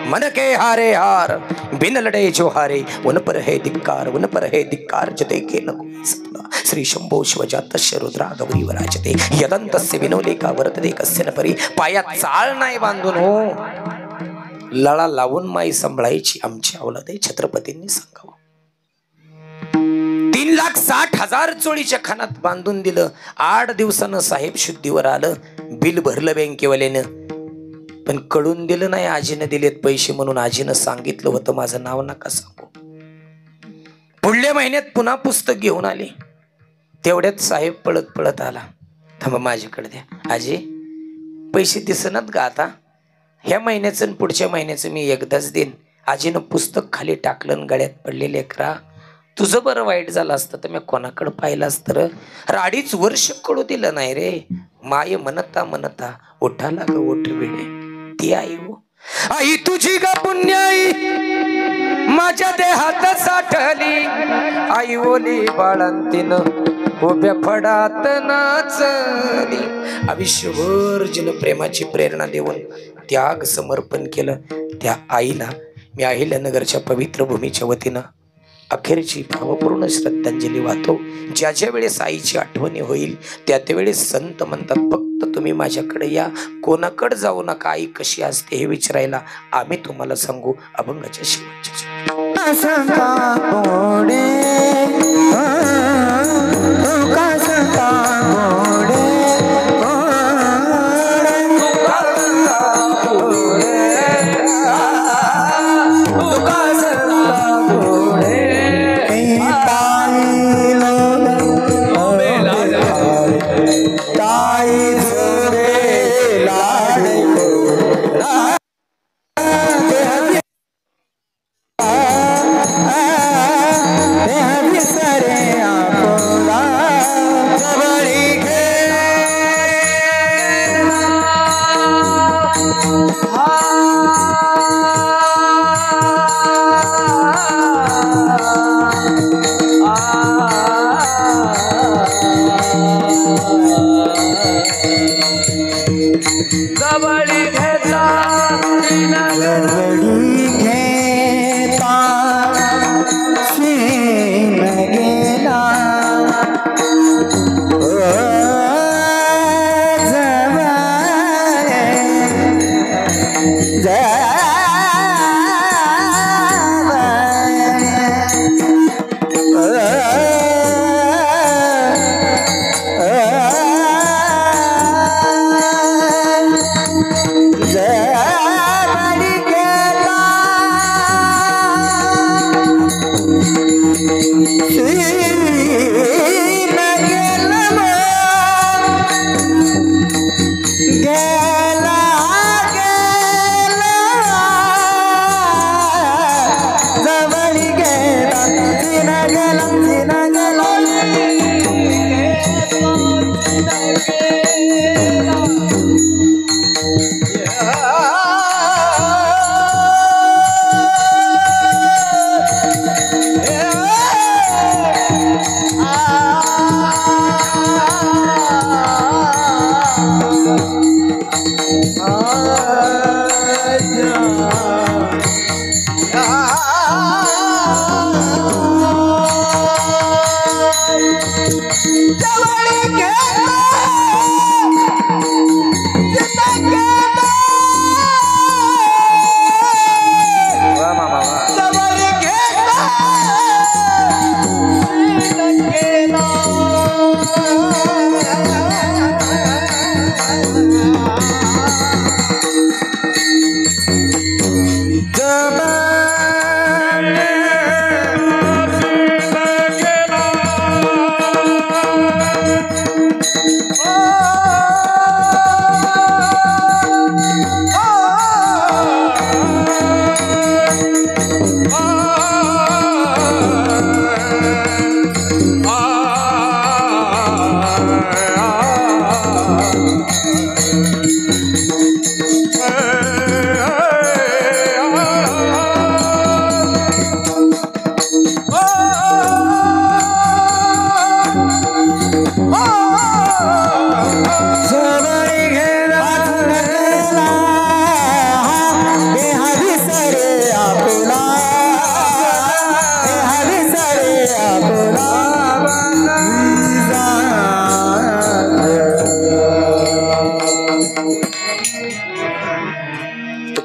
मन के हारे हार, बिन लड़े जो हारे उन पर है धिक्कार, उन पर है धिक्कार. जते के न कोई सपना श्री शंभो शिवजातस्य रुद्रा गौरी वराजते यदंतस्य विनोले का वर्तते कस्य न परी. पायात चाळ नाही बांधून हो, लळा लावून माई सांभाळायची आमची अवलाद आहे, छत्रपतींनी सांगावं. 3,60,000 चोळीच्या खानात बांधून दिलं. 8 दिवसानं साहेब शुद्धीवर आलं. बिल भरलं बँकेवाल्यानं, पण कळून दिलं नाही आजीनं दिलेत पैसे म्हणून. आजीनं सांगितलं होतं माझं नाव नका सांगू. पुढल्या महिन्यात पुन्हा पुस्तक घेऊन आले. तेवढ्यात साहेब पळत पळत आला. थांबा माझ्याकडे द्या. आजी पैसे दिसनात का आता? ह्या महिन्याचं आणि पुढच्या महिन्याचं मी एकदाच देईन. आजीनं पुस्तक खाली टाकलं. गळ्यात पडले. लेकरा तुझं बरं वाईट झालं असतं तर मी कोणाकडे पाहिलं असतं र. 2.5 वर्ष कळू दिलं नाही रे. माय म्हणता म्हणता ओठाला ग ओठ वेळे ती आई हो. आई तुझी ग पुण्याई माझ्या देहात साठली. आई ओली बाळंतीन उभ्या फडात नाचली. आयुष्यभर जिनं प्रेमाची प्रेरणा देऊन त्याग समर्पण केलं, त्या आईला मी अहिल्यानगरच्या पवित्र भूमीच्या वतीनं अखेरची भावपूर्ण श्रद्धांजली वाहतो. ज्या ज्या वेळेस आईची आठवणी होईल त्या त्यावेळेस संत म्हणतात फक्त तुम्ही माझ्याकडे या, कोणाकडे जाऊ नका. आई कशी असते हे विचारायला आम्ही तुम्हाला सांगू अभंगाच्या शेवटच्या. जय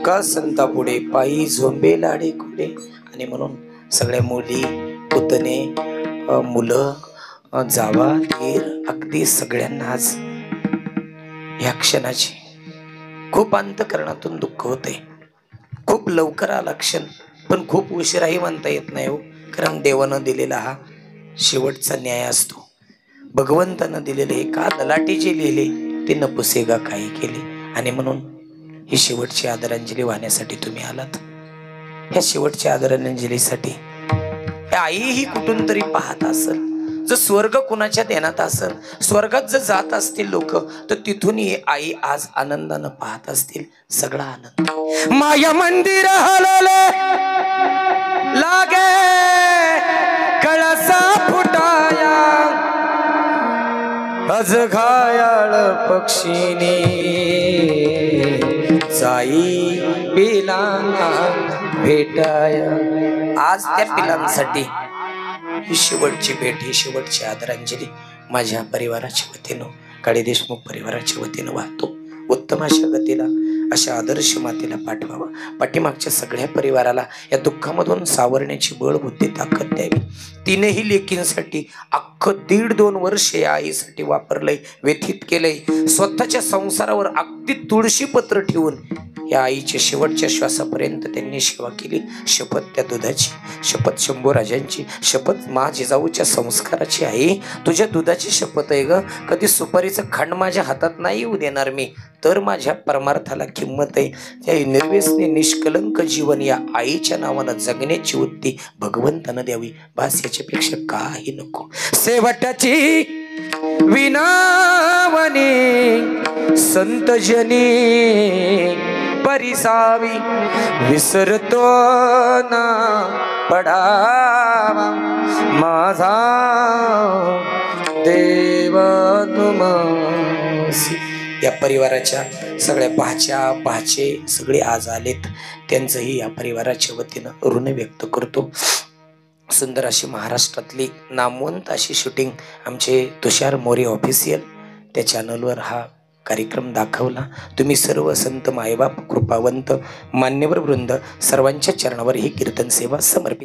का संता पुढे पायी झोंबे लाडे कुडे. आणि म्हणून सगळ्या मुली पुतणे मुलं जावा धीर अगदी सगळ्यांना आज ह्या क्षणाची खूप अंतकरणातून दुःख होते. खूप लवकर आला क्षण, पण खूप उशिराही म्हणता येत नाही हो. कारण देवानं दिलेला हा शेवटचा न्याय असतो. भगवंतानं दिलेले का ललाटी जे लिहिले ते न पुसेगा काही केले. आणि म्हणून ही शेवटची आदरांजली वाहण्यासाठी तुम्ही आलात. ह्या शेवटच्या आदरांजलीसाठी ह्या आईही कुठून तरी पाहत असेल. जर स्वर्ग कुणाच्या ध्यानात असेल, स्वर्गात जर जात असतील लोक, तर तिथून ही आई आज आनंदानं पाहत असतील. सगळा आनंद माया मंदिर हलले लागे कळसा फुटाया अज घायाळ पक्षीने जाई पिलांना भेटाया. आज त्या पिलांसाठी ही शेवटची भेट, ही शेवटची आदरांजली माझ्या परिवाराच्या वतीनं, काळे देशमुख परिवाराच्या वतीनं वाहतो. उत्तम अशा गतीला, अशा आदर्श मातेला पाठवावा. पाठीमागच्या सगळ्या परिवाराला या दुःखामधून सावरण्याची बळ बुद्धी ताकद द्यावी. तीनही लेकींसाठी अख्खं 1.5-2 वर्ष या आईसाठी वापरलंय, व्यथित केलंय. स्वतःच्या संसारावर अगदी तुळशी पत्र ठेवून या आईच्या शेवटच्या श्वासापर्यंत त्यांनी सेवा केली. शपथ त्या दुधाची, शपथ शंभूराजांची, शपथ मा जिजाऊच्या संस्काराची. आई तुझ्या दुधाची शपथ आहे ग. कधी सुपारीचं खांड माझ्या हातात नाही येऊ देणार मी, तर माझ्या परमार्थाला किंमत आहे. त्या निर्व्यसनी निष्कलंक जीवन या आईच्या नावानं जगण्याची वृत्ती भगवंतानं द्यावी. बस याच्यापेक्षा काही नको. शेवटाची विनावनी संतजनी परिसावी विसरतो ना पडावा माझा देव तुमसी. या परिवाराच्या सगळ्या भाच्या भाचे सगळे आज आलेत. त्यांचंही या परिवाराच्या वतीनं ऋण व्यक्त करतो. सुंदर अशी महाराष्ट्रातली नामवंत अशी शूटिंग आमचे तुषार मोरे ऑफिशियल त्या चॅनलवर हा कार्यक्रम दाखवला. तुम्ही सर्व संत मायबाप कृपावंत मान्यवर वृंद सर्वांच्या चरणावर ही कीर्तन सेवा समर्पित.